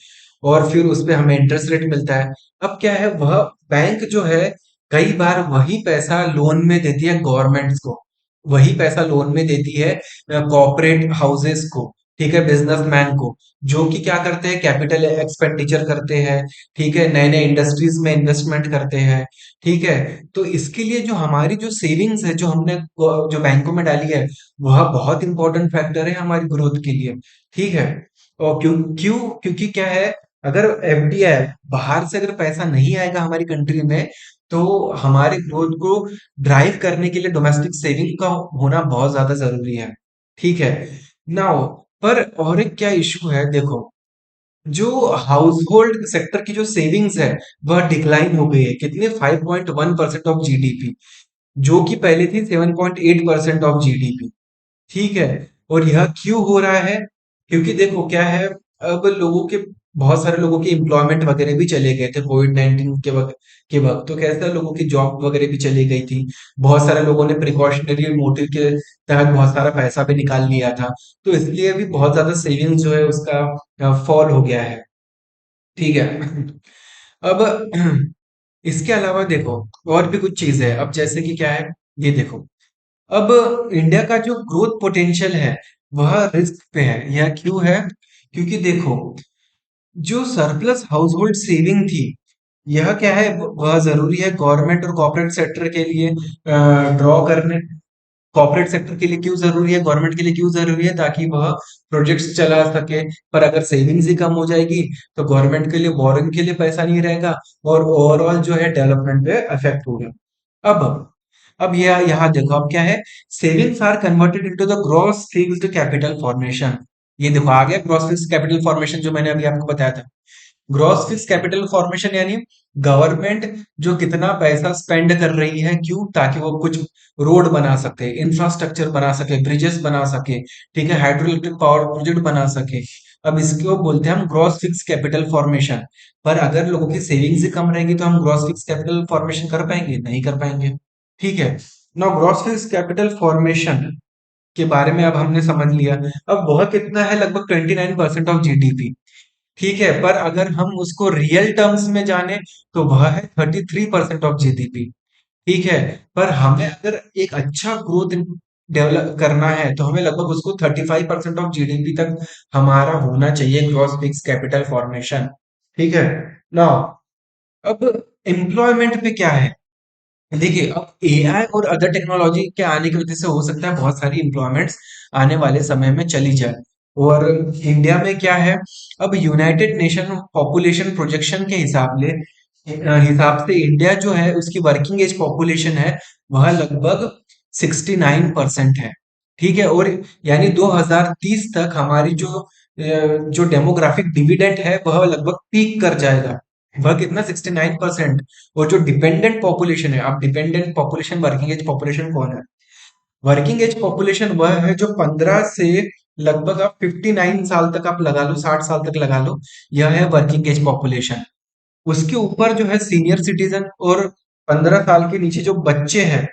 और फिर उस पे हमें इंटरेस्ट रेट मिलता है। अब क्या है, वह बैंक जो है कई बार वही पैसा लोन में देती है गवर्नमेंट्स को, वही पैसा लोन में देती है कॉर्पोरेट हाउसेस को। ठीक है। बिजनेसमैन को, जो कि क्या करते हैं, कैपिटल एक्सपेंडिचर करते हैं। ठीक है। नए नए इंडस्ट्रीज में इन्वेस्टमेंट करते हैं। ठीक है। तो इसके लिए जो हमारी जो सेविंग्स है, जो हमने जो बैंकों में डाली है, वह बहुत इंपॉर्टेंट फैक्टर है हमारी ग्रोथ के लिए। ठीक है। और क्यों क्यों क्योंकि क्या है, अगर एफडीआई बाहर से अगर पैसा नहीं आएगा हमारी कंट्री में, तो हमारी ग्रोथ को ड्राइव करने के लिए डोमेस्टिक सेविंग का होना बहुत ज्यादा जरूरी है। ठीक है। नाउ पर और एक क्या इशू है, देखो जो हाउस होल्ड सेक्टर की जो सेविंग्स है वह डिक्लाइन हो गई है, कितने 5.1% ऑफ जीडीपी, जो कि पहले थी 7.8% ऑफ जीडीपी। ठीक है। और यह क्यों हो रहा है, क्योंकि देखो क्या है, अब लोगों के, बहुत सारे लोगों की एम्प्लॉयमेंट वगैरह भी चले गए थे कोविड-19 के वक्त, तो कैसा लोगों की जॉब वगैरह भी चली गई थी। बहुत सारे लोगों ने प्रिकॉशनरी मोटिव के तहत बहुत सारा पैसा भी निकाल लिया था। तो इसलिए भी बहुत ज्यादा सेविंग जो है उसका फॉल हो गया है। ठीक है। अब इसके अलावा देखो और भी कुछ चीज है, अब जैसे कि क्या है, ये देखो अब इंडिया का जो ग्रोथ पोटेंशियल है वह रिस्क पे है। यह क्यों है? क्योंकि देखो, जो सरप्लस हाउसहोल्ड सेविंग थी, यह क्या है, वह जरूरी है गवर्नमेंट और कॉर्पोरेट सेक्टर के लिए ड्रॉ करने। कॉर्पोरेट सेक्टर के लिए क्यों जरूरी है, गवर्नमेंट के लिए क्यों जरूरी है? ताकि वह प्रोजेक्ट्स चला सके। पर अगर सेविंग्स ही कम हो जाएगी तो गवर्नमेंट के लिए बोरिंग के लिए पैसा नहीं रहेगा, और ओवरऑल जो है डेवलपमेंट पे इफेक्ट होगा। अब अब यह यहाँ देखो, अब क्या है, savings are converted into the gross fixed capital formation. ये देखो आ गया ग्रॉस फिक्स्ड कैपिटल फॉर्मेशन, जो मैंने अभी आपको बताया था। ग्रॉस फिक्स कैपिटल फॉर्मेशन यानी गवर्नमेंट जो कितना पैसा स्पेंड कर रही है, क्यों? ताकि वो कुछ रोड बना सके, इंफ्रास्ट्रक्चर बना सके, ब्रिजेस बना सके, ठीक है, हाइड्रो इलेक्ट्रिक पावर प्रोजेक्ट बना सके। अब इसको बोलते हैं हम ग्रॉस फिक्स कैपिटल फॉर्मेशन। पर अगर लोगों की सेविंग्स ही कम रहेगी तो हम ग्रॉस फिक्स कैपिटल फॉर्मेशन कर पाएंगे? नहीं कर पाएंगे। ठीक है। ना ग्रॉस फिक्स कैपिटल फॉर्मेशन के बारे में अब हमने समझ लिया। अब वह कितना है? लगभग 29% ऑफ जीडीपी। ठीक है, पर अगर हम उसको रियल टर्म्स में जाने तो वह है 33% ऑफ जीडीपी। ठीक है, पर हमें अगर एक अच्छा ग्रोथ डेवलप करना है तो हमें लगभग उसको 35% ऑफ जीडीपी तक हमारा होना चाहिए ग्रॉस फिक्स कैपिटल फॉर्मेशन। ठीक है ना? अब एम्प्लॉयमेंट पे क्या है? देखिए, अब एआई और अदर टेक्नोलॉजी के आने की वजह से हो सकता है बहुत सारी एम्प्लॉयमेंट्स आने वाले समय में चली जाए। और इंडिया में क्या है, अब यूनाइटेड नेशन पॉपुलेशन प्रोजेक्शन के हिसाब से इंडिया जो है उसकी वर्किंग एज पॉपुलेशन है वह लगभग 69% है। ठीक है, और यानी 2030 तक हमारी जो डेमोग्राफिक डिविडेंड है वह लगभग पीक कर जाएगा। वह कितना? 69%। और जो डिपेंडेंट पॉपुलेशन है, अब dependent population, working age population कौन है? वर्किंग एज पॉपुलेशन वह है जो 15 से लगभग आप 59 साल तक आप लगा लो, 60 साल तक लगा लो, यह है वर्किंग एज पॉपुलेशन। उसके ऊपर जो है सीनियर सिटीजन, और 15 साल के नीचे जो बच्चे हैं,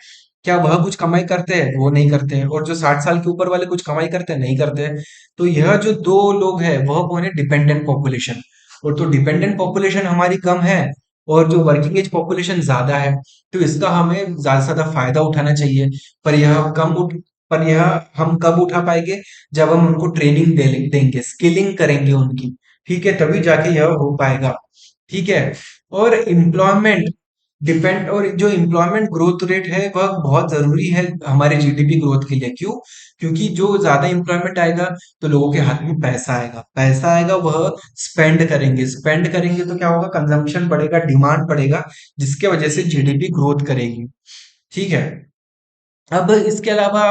क्या वह कुछ कमाई करते हैं? वो नहीं करते हैं। और जो 60 साल के ऊपर वाले कुछ कमाई करते हैं? नहीं करते हैं। तो यह जो दो लोग हैं वह कौन है? Dependent population. और तो डिपेंडेंट पॉपुलेशन हमारी कम है और जो वर्किंग एज पॉपुलेशन ज्यादा है, तो इसका हमें ज्यादा से ज्यादा फायदा उठाना चाहिए। पर यह कम उठ पर यह हम कब उठा पाएंगे? जब हम उनको ट्रेनिंग देंगे, स्किलिंग करेंगे उनकी। ठीक है, तभी जाके यह हो पाएगा। ठीक है। और जो एम्प्लॉयमेंट ग्रोथ रेट है वह बहुत जरूरी है हमारे जीडीपी ग्रोथ के लिए। क्यों? क्योंकि जो ज्यादा एम्प्लॉयमेंट आएगा तो लोगों के हाथ में पैसा आएगा, पैसा आएगा, वह स्पेंड करेंगे तो क्या होगा? कंजम्पशन बढ़ेगा, डिमांड बढ़ेगा, जिसके वजह से जीडीपी ग्रोथ करेगी। ठीक है। अब इसके अलावा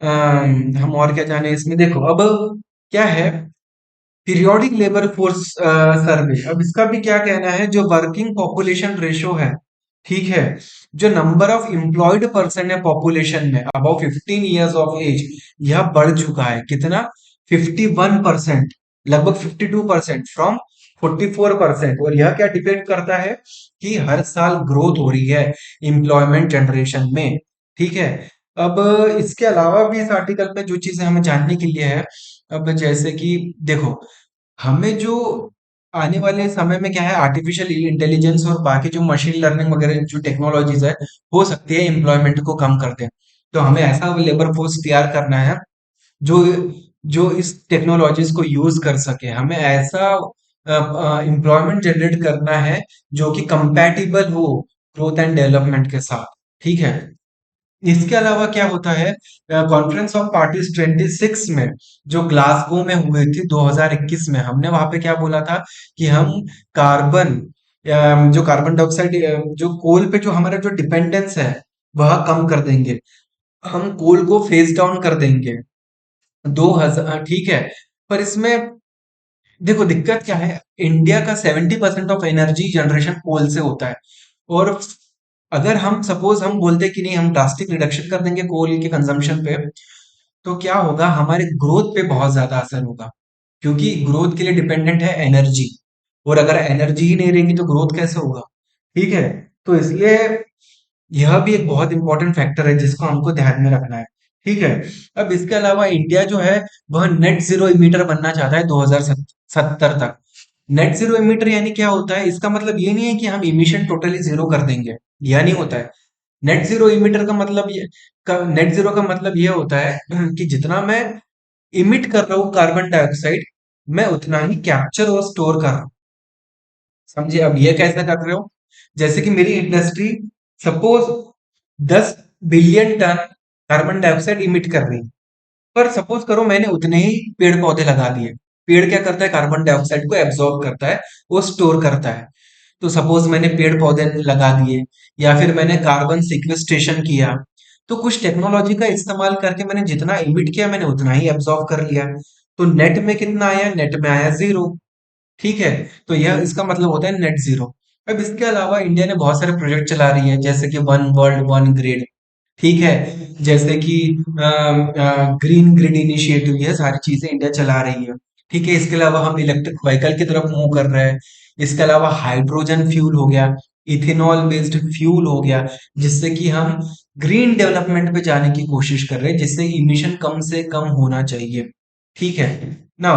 हम और क्या जाने इसमें? देखो, अब क्या है, पीरियोडिक लेबर फोर्स सर्वे। अब इसका भी क्या कहना है, जो वर्किंग पॉपुलेशन रेशो है, ठीक है, जो नंबर ऑफ एम्प्लॉयड पर्सन है पॉपुलेशन में अबाउ 15 ईयर्स ऑफ एज, यह बढ़ चुका है। कितना? 51%, लगभग 52% फ्रॉम 44%। और यह क्या डिपेंड करता है? कि हर साल ग्रोथ हो रही है एम्प्लॉयमेंट जनरेशन में। ठीक है। अब इसके अलावा भी इस आर्टिकल में जो चीजें हमें जानने के लिए है, अब जैसे कि देखो, हमें जो आने वाले समय में क्या है, आर्टिफिशियल इंटेलिजेंस और बाकी जो मशीन लर्निंग वगैरह जो टेक्नोलॉजीज है, हो सकती है एम्प्लॉयमेंट को कम कर दे। तो हमें ऐसा लेबर फोर्स तैयार करना है जो जो इस टेक्नोलॉजीज को यूज कर सके। हमें ऐसा एम्प्लॉयमेंट जनरेट करना है जो कि कंपैटिबल हो ग्रोथ एंड डेवलपमेंट के साथ। ठीक है। इसके अलावा क्या होता है, कॉन्फ्रेंस ऑफ पार्टीज 26 में, जो ग्लासगो में हुई थी 2021 में, हमने वहां पे क्या बोला था कि हम कार्बन जो कार्बन डाइऑक्साइड, जो कोल पे जो हमारा जो डिपेंडेंस है वह कम कर देंगे। हम कोल को फेज डाउन कर देंगे 2000। ठीक है। पर इसमें देखो दिक्कत क्या है, इंडिया का 70% ऑफ एनर्जी जनरेशन कोल से होता है। और अगर हम सपोज हम बोलते हैं कि नहीं, हम ड्रास्टिक रिडक्शन कर देंगे कोल के कंजम्पशन पे, तो क्या होगा, हमारे ग्रोथ पे बहुत ज्यादा असर होगा। क्योंकि ग्रोथ के लिए डिपेंडेंट है एनर्जी, और अगर एनर्जी ही नहीं रहेगी तो ग्रोथ कैसे होगा? ठीक है। तो इसलिए यह भी एक बहुत इंपॉर्टेंट फैक्टर है जिसको हमको ध्यान में रखना है। ठीक है। अब इसके अलावा इंडिया जो है वह नेट जीरो इमीटर बनना चाहता है 2070 तक। नेट जीरो इमीटर यानी क्या होता है? इसका मतलब ये नहीं है कि हम इमिशन टोटली जीरो कर देंगे, यह नहीं होता है। नेट जीरो इमिटर का मतलब ये नेट जीरो का मतलब ये होता है कि जितना मैं इमिट कर रहा हूँ कार्बन डाइऑक्साइड, मैं उतना ही कैप्चर और स्टोर कर रहा हूँ। समझे? अब ये कैसे कर रहे हो? जैसे कि मेरी industry suppose 10 billion ton carbon dioxide emit कर रही है, पर सपोज करो मैंने उतने ही पेड़ पौधे लगा दिए। पेड़ क्या करता है? कार्बन डाइऑक्साइड को एब्जॉर्ब करता है, वो स्टोर करता है। तो सपोज मैंने पेड़ पौधे लगा दिए, या फिर मैंने कार्बन सिक्वेस्ट्रेशन किया, तो कुछ टेक्नोलॉजी का इस्तेमाल करके मैंने जितना इमिट किया मैंने उतना ही एब्जॉर्ब कर लिया। तो नेट में कितना आया? नेट में आया जीरो। ठीक है? तो यह इसका मतलब होता है नेट जीरो। अब इसके अलावा इंडिया ने बहुत सारे प्रोजेक्ट चला रही है, जैसे कि वन वर्ल्ड वन ग्रिड। ठीक है? जैसे कि ग्रीन ग्रिड इनिशिएटिव, ये सारी चीजें इंडिया चला रही है। ठीक है? इसके अलावा हम इलेक्ट्रिक व्हीकल की तरफ मूव कर रहे हैं। इसके अलावा हाइड्रोजन फ्यूल हो गया, इथेनॉल बेस्ड फ्यूल हो गया, जिससे कि हम ग्रीन डेवलपमेंट पे जाने की कोशिश कर रहे हैं, जिससे इमिशन कम से कम होना चाहिए। ठीक है? ना,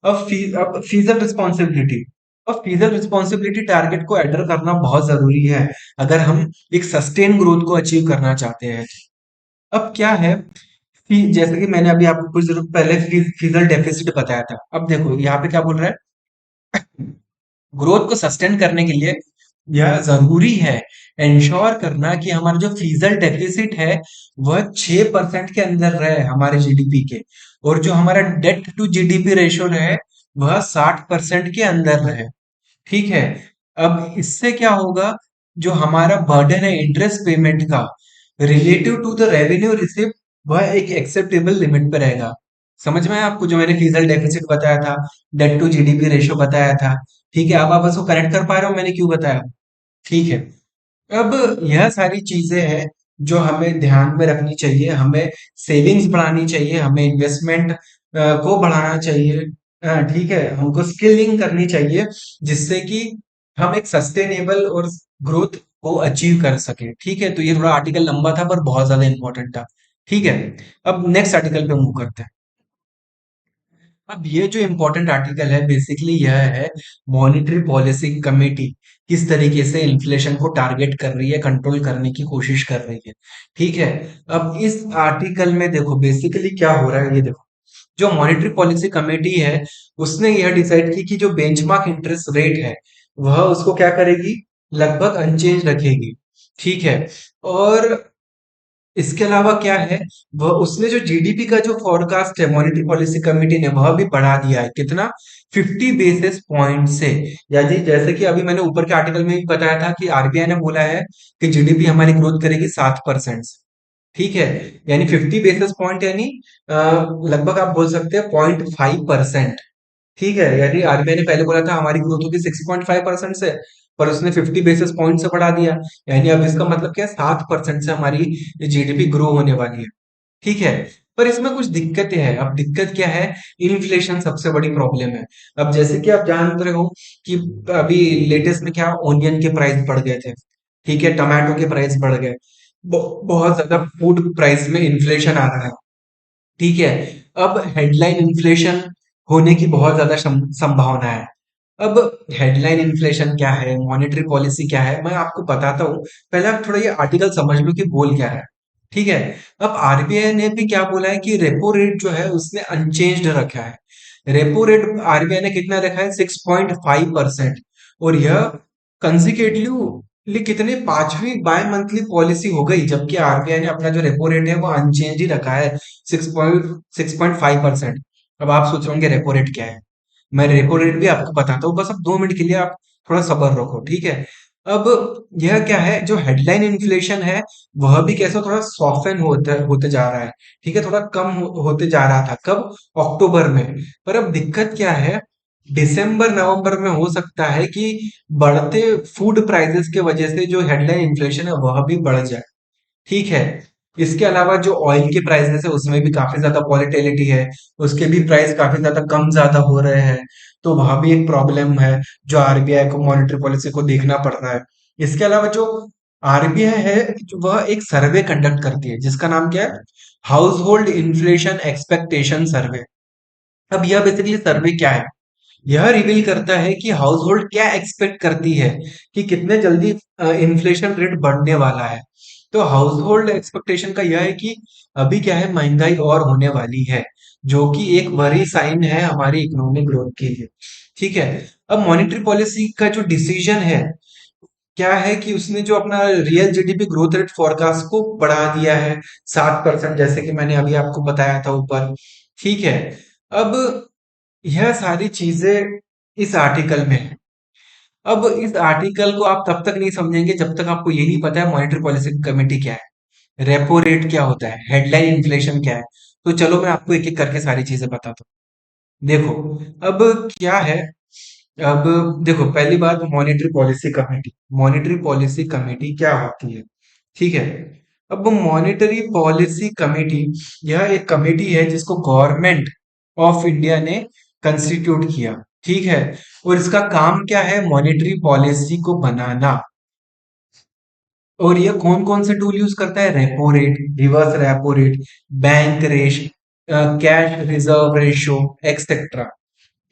अब फीजल रिस्पॉन्सिबिलिटी। और फीजल रिस्पॉन्सिबिलिटी टारगेट को एडर करना बहुत जरूरी है, अगर हम एक सस्टेन ग्रोथ को अचीव करना चाहते हैं। अब क्या है, जैसे कि मैंने अभी आपको कुछ देर पहले फीजल डेफिसिट बताया था। अब देखो यहाँ पे क्या बोल रहा है, ग्रोथ को सस्टेन करने के लिए यह जरूरी है इंश्योर करना कि हमारा जो फीजल डेफिसिट है वह 6% के अंदर रहे हमारे जीडीपी के, और जो हमारा डेट टू जीडीपी रेशियो है वह 60% के अंदर रहे। ठीक है? अब इससे क्या होगा, जो हमारा बर्डन है इंटरेस्ट पेमेंट का relative to the revenue receive, वह एक एक्सेप्टेबल लिमिट पे रहेगा। समझ में आया आपको? जो मैंने फीजल डेफिसिट बताया था, डेट टू जीडीपी रेशियो बताया था। ठीक है? अब आप उसको कनेक्ट कर पा रहे हो मैंने क्यों बताया? ठीक है? अब यह सारी चीजें हैं जो हमें ध्यान में रखनी चाहिए। हमें सेविंग्स बढ़ानी चाहिए, हमें इन्वेस्टमेंट को बढ़ाना चाहिए। ठीक है? हमको स्किलिंग करनी चाहिए, जिससे कि हम एक सस्टेनेबल और ग्रोथ को अचीव कर सके। ठीक है? तो ये थोड़ा आर्टिकल लंबा था पर बहुत ज्यादा इंपॉर्टेंट था। ठीक है? अब नेक्स्ट आर्टिकल पे मूव करते हैं। अब ये जो इम्पोर्टेंट आर्टिकल है बेसिकली यह है, मॉनेटरी पॉलिसी कमेटी किस तरीके से इन्फ्लेशन को टारगेट कर रही है, कंट्रोल करने की कोशिश कर रही है। ठीक है? अब इस आर्टिकल में देखो बेसिकली क्या हो रहा है, ये देखो। जो मॉनेटरी पॉलिसी कमेटी है उसने यह डिसाइड की कि जो बेंचमार्क इंटरेस्ट रेट है वह उसको क्या करेगी, लगभग अनचेंज रखेगी। ठीक है? और इसके अलावा क्या है, वह उसने जो जीडीपी का जो फॉरकास्ट है मॉनेटरी पॉलिसी कमेटी ने वह भी बढ़ा दिया है। कितना? 50 बेसिस पॉइंट से। या जी जैसे कि अभी मैंने ऊपर के आर्टिकल में भी बताया था कि आरबीआई ने बोला है कि जीडीपी हमारी ग्रोथ करेगी 7%। ठीक है? यानी 50 बेसिस पॉइंट, यानी लगभग आप बोल सकते हैं 0.5%। ठीक है? यानी आरबीआई ने पहले बोला था हमारी ग्रोथ होगी 6.5% से, पर उसने 50 बेसिस पॉइंट से बढ़ा दिया। यानी अब इसका मतलब क्या है, 7% से हमारी जीडीपी ग्रो होने वाली है। ठीक है? पर इसमें कुछ दिक्कतें हैं। अब दिक्कत क्या है, इन्फ्लेशन सबसे बड़ी प्रॉब्लम है। अब जैसे कि आप जान रहे हो कि अभी लेटेस्ट में क्या, ओनियन के प्राइस बढ़ गए थे। ठीक है? टमाटो के प्राइस बढ़ गए। बहुत ज्यादा फूड प्राइस में इन्फ्लेशन आ रहा है। ठीक है? अब हेडलाइन इन्फ्लेशन होने की बहुत ज्यादा संभावना है। अब हेडलाइन इन्फ्लेशन क्या है, मॉनेटरी पॉलिसी क्या है, मैं आपको बताता हूँ। पहले आप थोड़ा ये आर्टिकल समझ लो कि बोल क्या रहा है। ठीक है? अब आरबीआई ने भी क्या बोला है कि रेपो रेट जो है उसने अनचेंज्ड रखा है। रेपो रेट आरबीआई ने कितना रखा है? 6.5%। और यह कंसिक्यूटिवली कितने, पांचवी बाय मंथली पॉलिसी हो गई, जबकि आरबीआई ने अपना जो रेपो रेट है वो अनचेंज ही रखा है, 6.5%। अब आप सोच रहे होंगे रेपो रेट क्या है, मैं रेपो रेट भी आपको बताता हूँ, बस अब 2 मिनट के लिए आप थोड़ा सब्र रखो। ठीक है? अब यह क्या है, जो हेडलाइन इन्फ्लेशन है वह भी कैसा थोड़ा सॉफ्टन होते होते जा रहा है। ठीक है? थोड़ा कम होते जा रहा था, कब? अक्टूबर में। पर अब दिक्कत क्या है, दिसंबर नवंबर में हो सकता है कि बढ़ते फूड प्राइसेस के वजह से जो हेडलाइन इन्फ्लेशन है वह भी बढ़ जाए। ठीक है? इसके अलावा जो ऑयल के प्राइसेस है उसमें भी काफी ज्यादा वॉलेटिलिटी है, उसके भी प्राइस काफी ज्यादा कम ज्यादा हो रहे हैं। तो वहां भी एक प्रॉब्लम है जो आरबीआई को मॉनेटरी पॉलिसी को देखना पड़ रहा है। इसके अलावा जो आरबीआई है वह एक सर्वे कंडक्ट करती है जिसका नाम क्या है, हाउस होल्ड इन्फ्लेशन एक्सपेक्टेशन सर्वे। अब यह बेसिकली सर्वे क्या है, यह रिवील करता है कि हाउस होल्ड क्या एक्सपेक्ट करती है कि कितने जल्दी इन्फ्लेशन रेट बढ़ने वाला है। तो हाउस होल्ड एक्सपेक्टेशन का यह है कि अभी क्या है, महंगाई और होने वाली है, जो कि एक वरी साइन है हमारी इकोनॉमिक ग्रोथ के लिए। ठीक है। अब मॉनेटरी पॉलिसी का जो डिसीजन है, क्या है कि उसने जो अपना real GDP growth rate forecast को बढ़ा दिया है 7%, जैसे कि मैंने अभी आपको बताया था ऊपर। ठीक है। अब यह सारी चीजें इस आर्टिकल में है। अब इस आर्टिकल को आप तब तक नहीं समझेंगे जब तक आपको ये नहीं पता है मॉनेटरी पॉलिसी कमेटी क्या है, रेपो रेट क्या होता है, हेडलाइन इन्फ्लेशन क्या है। तो चलो मैं आपको एक एक करके सारी चीजें बताता हूँ। देखो, अब क्या है, अब देखो, पहली बात, monetary policy committee. Monetary policy committee क्या होती है? ठीक है। अब मॉनेटरी पॉलिसी कमेटी, यह एक कमेटी है जिसको गवर्नमेंट ऑफ इंडिया ने कंस्टिट्यूट किया। ठीक है। और इसका काम क्या है? मॉनेटरी पॉलिसी को बनाना। और ये कौन कौन से टूल यूज करता है? Repo rate, reverse repo rate, bank rate, cash reserve ratio, etcetera.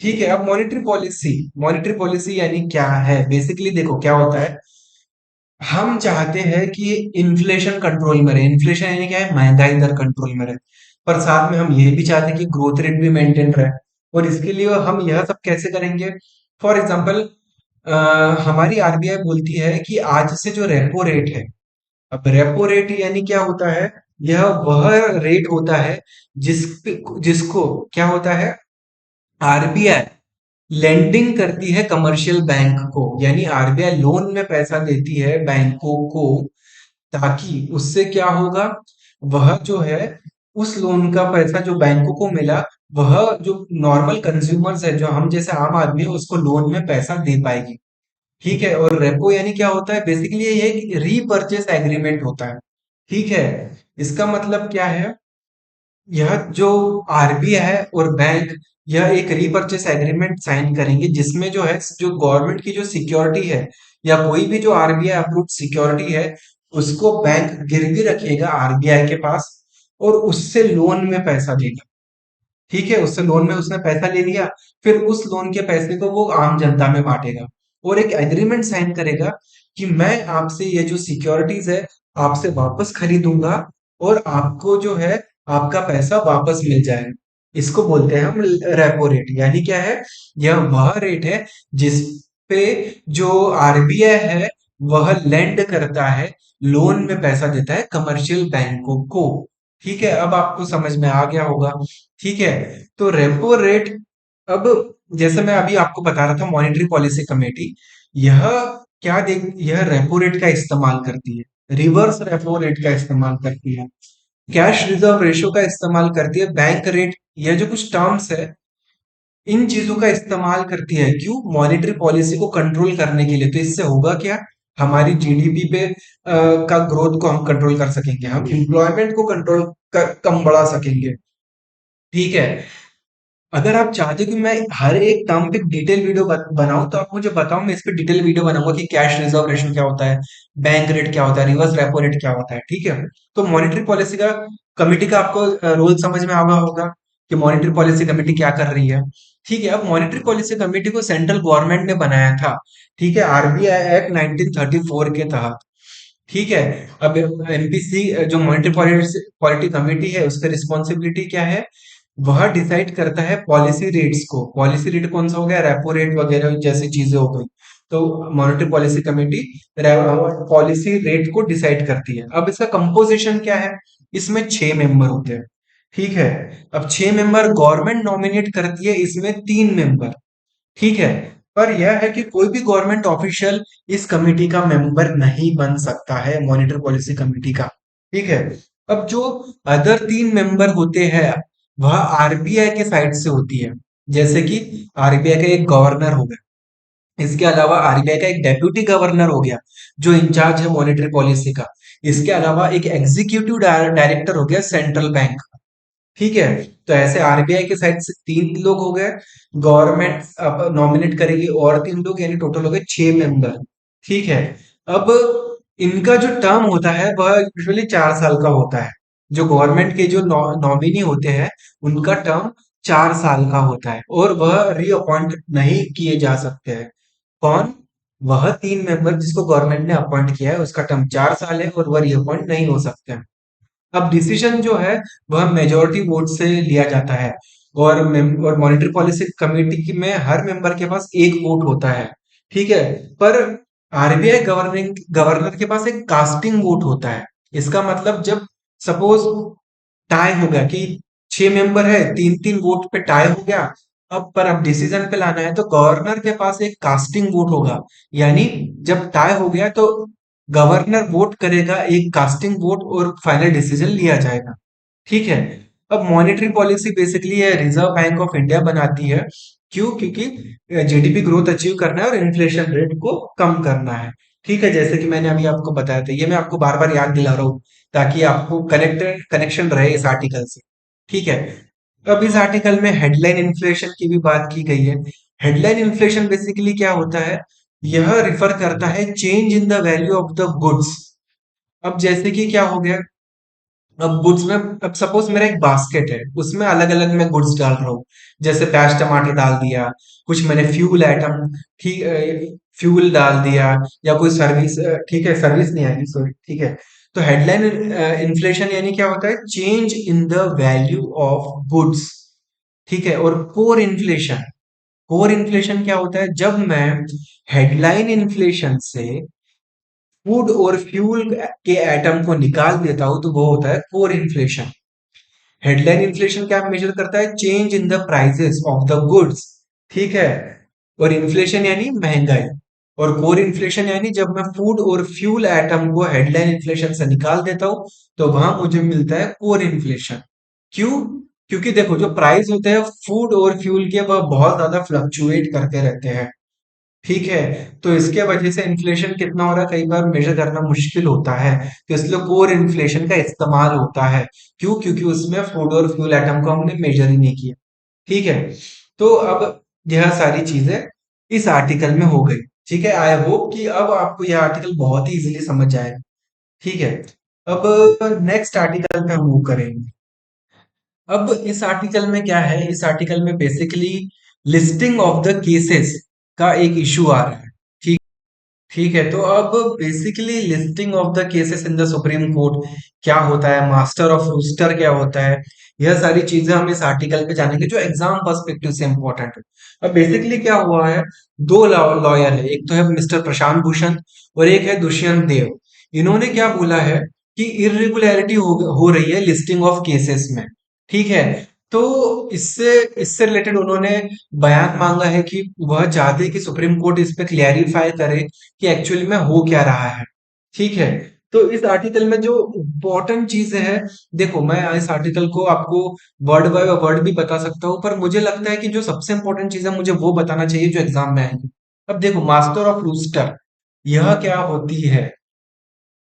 ठीक है। अब मॉनेटरी पॉलिसी यानी क्या है? बेसिकली देखो क्या होता है, हम चाहते हैं कि इन्फ्लेशन कंट्रोल में रहे। इन्फ्लेशन यानी क्या है? महंगाई दर कंट्रोल में रहे। पर साथ में हम ये भी चाहते हैं कि ग्रोथ रेट भी मेंटेन रहे। और इसके लिए हम यह सब कैसे करेंगे? फॉर एग्जाम्पल, हमारी आरबीआई बोलती है कि आज से जो रेपो रेट है, अब रेपो रेट यानी क्या होता है? यह वह रेट होता है जिस जिसको क्या होता है, आरबीआई लेंडिंग करती है कमर्शियल बैंक को, यानी आरबीआई लोन में पैसा देती है बैंकों को, ताकि उससे क्या होगा, वह जो है, उस लोन का पैसा जो बैंकों को मिला, वह जो नॉर्मल कंज्यूमर्स है, जो हम जैसे आम आदमी है, उसको लोन में पैसा दे पाएगी। ठीक है। और रेपो यानी क्या होता है? बेसिकली ये एक रीपर्चेस एग्रीमेंट होता है। ठीक है। इसका मतलब क्या है? यह जो आरबीआई है और बैंक, यह एक रीपर्चेस एग्रीमेंट साइन करेंगे, जिसमें जो है, जो गवर्नमेंट की जो सिक्योरिटी है, या कोई भी जो आरबीआई अप्रूव्ड सिक्योरिटी है, उसको बैंक गिरवी रखेगा आरबीआई के पास, और उससे लोन में पैसा देगा। ठीक है। उससे लोन में उसने पैसा ले लिया, फिर उस लोन के पैसे को वो आम जनता में बांटेगा, और एक एग्रीमेंट साइन करेगा कि मैं आपसे ये जो सिक्योरिटीज है, आपसे वापस खरीदूंगा, और आपको जो है, आपका पैसा वापस मिल जाएगा। इसको बोलते हैं हम रेपो रेट। यानी क्या है? यह वह रेट है जिस पे जो आरबीआई है, वह लेंड करता है, लोन में पैसा देता है कमर्शियल बैंकों को। ठीक है। अब आपको समझ में आ गया होगा। ठीक है। तो रेपो रेट, अब जैसे मैं अभी आपको बता रहा था, मॉनेटरी पॉलिसी कमेटी, यह यह रेपो रेट का इस्तेमाल करती है, रिवर्स रेपो रेट का इस्तेमाल करती है, कैश रिजर्व रेशो का इस्तेमाल करती है, बैंक रेट, यह जो कुछ टर्म्स है, इन चीजों का इस्तेमाल करती है। क्यों? मॉनेटरी पॉलिसी को कंट्रोल करने के लिए। तो इससे होगा क्या? हमारी जीडीपी पे का ग्रोथ को हम कंट्रोल कर सकेंगे, हम एम्प्लॉयमेंट को कंट्रोल कर कम बढ़ा सकेंगे। ठीक है। अगर आप चाहते हो कि मैं हर एक टर्म पे डिटेल वीडियो बनाऊं, तो आप मुझे बताओ, मैं इस पे डिटेल वीडियो बनाऊंगा कि कैश रिजर्व रेशो क्या होता है, बैंक रेट क्या होता है, रिवर्स रेपो रेट क्या होता है। ठीक है। तो मॉनेटरी पॉलिसी का कमिटी का आपको रोल समझ में आ गया होगा कि मॉनेटरी पॉलिसी कमेटी क्या कर रही है। ठीक है। अब मॉनेटरी पॉलिसी कमेटी को सेंट्रल गवर्नमेंट ने बनाया था। ठीक है, आरबीआई एक्ट 1934 के तहत। ठीक है। अब एमपीसी जो मॉनेटरी पॉलिटी कमेटी है, उसका रिस्पॉन्सिबिलिटी क्या है? वह डिसाइड करता है पॉलिसी रेट्स को। पॉलिसी रेट कौन सा हो गया? रेपो रेट वगैरह जैसी चीजें हो गई। तो monetary policy committee policy rate को डिसाइड करती है। अब इसका कंपोजिशन क्या है? इसमें 6 मेंबर होते हैं। ठीक है। अब 6 मेंबर गवर्नमेंट नॉमिनेट करती है, इसमें 3 मेंबर। ठीक है। पर यह है कि कोई भी गवर्नमेंट ऑफिशियल इस कमेटी का मेंबर नहीं बन सकता है, मॉनेटरी पॉलिसी कमेटी का। ठीक है। अब जो अदर 3 मेंबर होते हैं, वह आरबीआई के साइड से होती है। जैसे कि आरबीआई का एक गवर्नर हो गया, इसके अलावा आरबीआई का एक डेप्यूटी गवर्नर हो गया, जो इंचार्ज है मॉनेटरी पॉलिसी का। इसके अलावा एक एग्जीक्यूटिव डायरेक्टर हो गया सेंट्रल बैंक। ठीक है। तो ऐसे आरबीआई के साइड से 3 लोग हो गए, गवर्नमेंट अब नॉमिनेट करेगी और 3 लोग, यानी टोटल हो गए 6 मेंबर। ठीक है। अब इनका जो टर्म होता है, वह यूजुअली 4 साल का होता है। जो गवर्नमेंट के जो नॉमिनी होते हैं, उनका टर्म 4 साल का होता है, और वह रीअपॉइंट नहीं किए जा सकते हैं। कौन? वह 3 मेंबर जिसको गवर्नमेंट ने अपॉइंट किया है उसका टर्म 4 साल है और वह रीअपॉइंट नहीं हो सकते हैं। अब डिसीजन जो है वह मेजोरिटी वोट से लिया जाता है और मॉनेटरी पॉलिसी कमेटी में हर मेंबर के पास एक वोट होता है। ठीक है। पर आरबीआई गवर्निंग गवर्नर के पास एक कास्टिंग वोट होता है। इसका मतलब जब सपोज टाई हो गया कि 6 मेंबर है, तीन तीन वोट पे टाई हो गया, अब डिसीजन पे लाना है तो गवर्नर के पास एक कास्टिंग वोट होगा। यानी जब टाई हो गया तो गवर्नर वोट करेगा एक कास्टिंग वोट और फाइनल डिसीजन लिया जाएगा। ठीक है। अब मॉनेटरी पॉलिसी बेसिकली है रिजर्व बैंक ऑफ इंडिया बनाती है। क्यों? क्योंकि जीडीपी ग्रोथ अचीव करना है और इन्फ्लेशन रेट को कम करना है। ठीक है। जैसे कि मैंने अभी आपको बताया था, ये मैं आपको बार बार याद दिला रहा हूँ ताकि आपको कनेक्शन रहे इस आर्टिकल से। ठीक है। अब इस आर्टिकल में हेडलाइन इन्फ्लेशन की भी बात की गई है। हेडलाइन इन्फ्लेशन बेसिकली क्या होता है? यह रिफर करता है change in the value of the goods. अब जैसे कि क्या हो गया, अब गुड्स में, अब सपोज मेरा एक बास्केट है, उसमें अलग अलग मैं गुड्स डाल रहा हूँ। जैसे प्याज टमाटर डाल दिया, कुछ मैंने फ्यूल आइटम, ठीक, फ्यूल डाल दिया, या कोई सर्विस, ठीक है, सर्विस नहीं आएगी, सॉरी, ठीक है। तो हेडलाइन इन्फ्लेशन यानी क्या होता है? Change in the value of goods. ठीक है। और कोर इन्फ्लेशन क्या होता है? जब मैं हेडलाइन इन्फ्लेशन से फूड और फ्यूल के एटम को निकाल देता हूं तो वो होता है कोर इन्फ्लेशन। हेडलाइन इन्फ्लेशन क्या मेजर करता है? Change in the prices of the goods. ठीक है। और इन्फ्लेशन यानी महंगाई। और कोर इन्फ्लेशन यानी जब मैं फूड और फ्यूल एटम को हेडलाइन इन्फ्लेशन से निकाल देता हूं तो वहां मुझे मिलता है कोर इन्फ्लेशन। क्यों? क्योंकि देखो, जो प्राइस होते हैं फूड और फ्यूल के वह बहुत ज्यादा फ्लक्चुएट करते रहते हैं। ठीक है। तो इसके वजह से इन्फ्लेशन कितना हो रहा है कई बार मेजर करना मुश्किल होता है। तो इसलिए कोर इन्फ्लेशन का इस्तेमाल होता है। क्यों? क्योंकि उसमें फूड और फ्यूल आइटम को हमने मेजर ही नहीं किया। ठीक है। तो अब यह सारी चीजें इस आर्टिकल में हो गई। ठीक है। आई होप कि अब आपको यह आर्टिकल बहुत ही इजीली समझ आएगा। ठीक है। अब नेक्स्ट आर्टिकल पे हम मूव करेंगे। अब इस आर्टिकल में क्या है? इस आर्टिकल में basically listing of the cases का एक इशू आ रहा है। ठीक ठीक है। तो अब basically listing of the cases in the supreme court क्या होता है, मास्टर ऑफ रूस्टर क्या होता है, यह सारी चीजें हम इस आर्टिकल पे जानेंगे जो एग्जाम पर्सपेक्टिव से इंपॉर्टेंट है। अब बेसिकली क्या हुआ है, दो लॉयर है, एक तो है मिस्टर प्रशांत भूषण और एक है दुष्यंत देव। इन्होंने क्या बोला है कि इरेगुलरिटी हो रही है लिस्टिंग ऑफ केसेस में। ठीक है। तो इससे इससे रिलेटेड उन्होंने बयान मांगा है कि वह चाहते हैं कि सुप्रीम कोर्ट इस पे क्लियरिफाई करे कि एक्चुअली में हो क्या रहा है। ठीक है। तो इस आर्टिकल में जो इम्पोर्टेंट चीज है, देखो मैं इस आर्टिकल को आपको वर्ड बाय वर्ड भी बता सकता हूँ, पर मुझे लगता है कि जो सबसे इंपॉर्टेंट चीज है मुझे वो बताना चाहिए जो एग्जाम में आएगी। अब देखो, मास्टर ऑफ रूस्टर यह क्या होती है?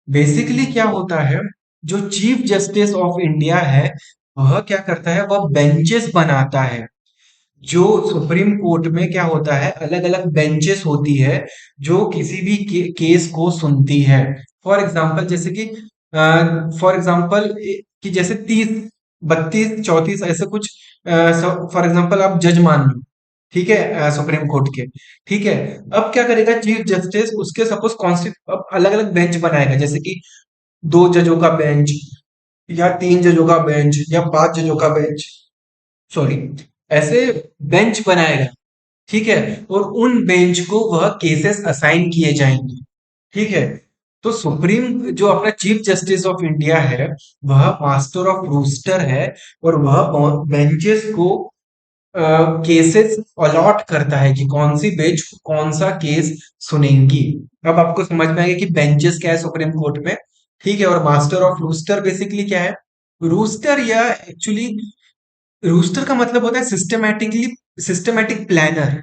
बेसिकली क्या होता है, जो चीफ जस्टिस ऑफ इंडिया है वह क्या करता है, वह बेंचेस बनाता है। जो सुप्रीम कोर्ट में क्या होता है, अलग अलग बेंचेस होती है जो किसी भी केस को सुनती है। फॉर एग्जांपल जैसे कि फॉर एग्जांपल कि जैसे 30 32 34 ऐसे कुछ, फॉर एग्जांपल आप जज मान लो। ठीक है। सुप्रीम कोर्ट के। ठीक है। अब क्या करेगा चीफ जस्टिस, उसके सपोज अब अलग अलग बेंच बनाएगा, जैसे कि 2 जजों का बेंच, या 3 जजों का बेंच, या 5 जजों का बेंच, सॉरी, ऐसे बेंच बनाएगा। ठीक है। और उन बेंच को वह केसेस असाइन किए जाएंगे। ठीक है। तो सुप्रीम जो अपना चीफ जस्टिस ऑफ इंडिया है वह मास्टर ऑफ रूस्टर है, और वह बेंचेस को केसेस अलॉट करता है कि कौन सी बेंच कौन सा केस सुनेंगी। अब आपको समझ में आएगा कि बेंचेस क्या है सुप्रीम कोर्ट में। ठीक है। और मास्टर ऑफ रूस्टर बेसिकली क्या है? रूस्टर या एक्चुअली रूस्टर का मतलब होता है सिस्टमैटिक प्लानर।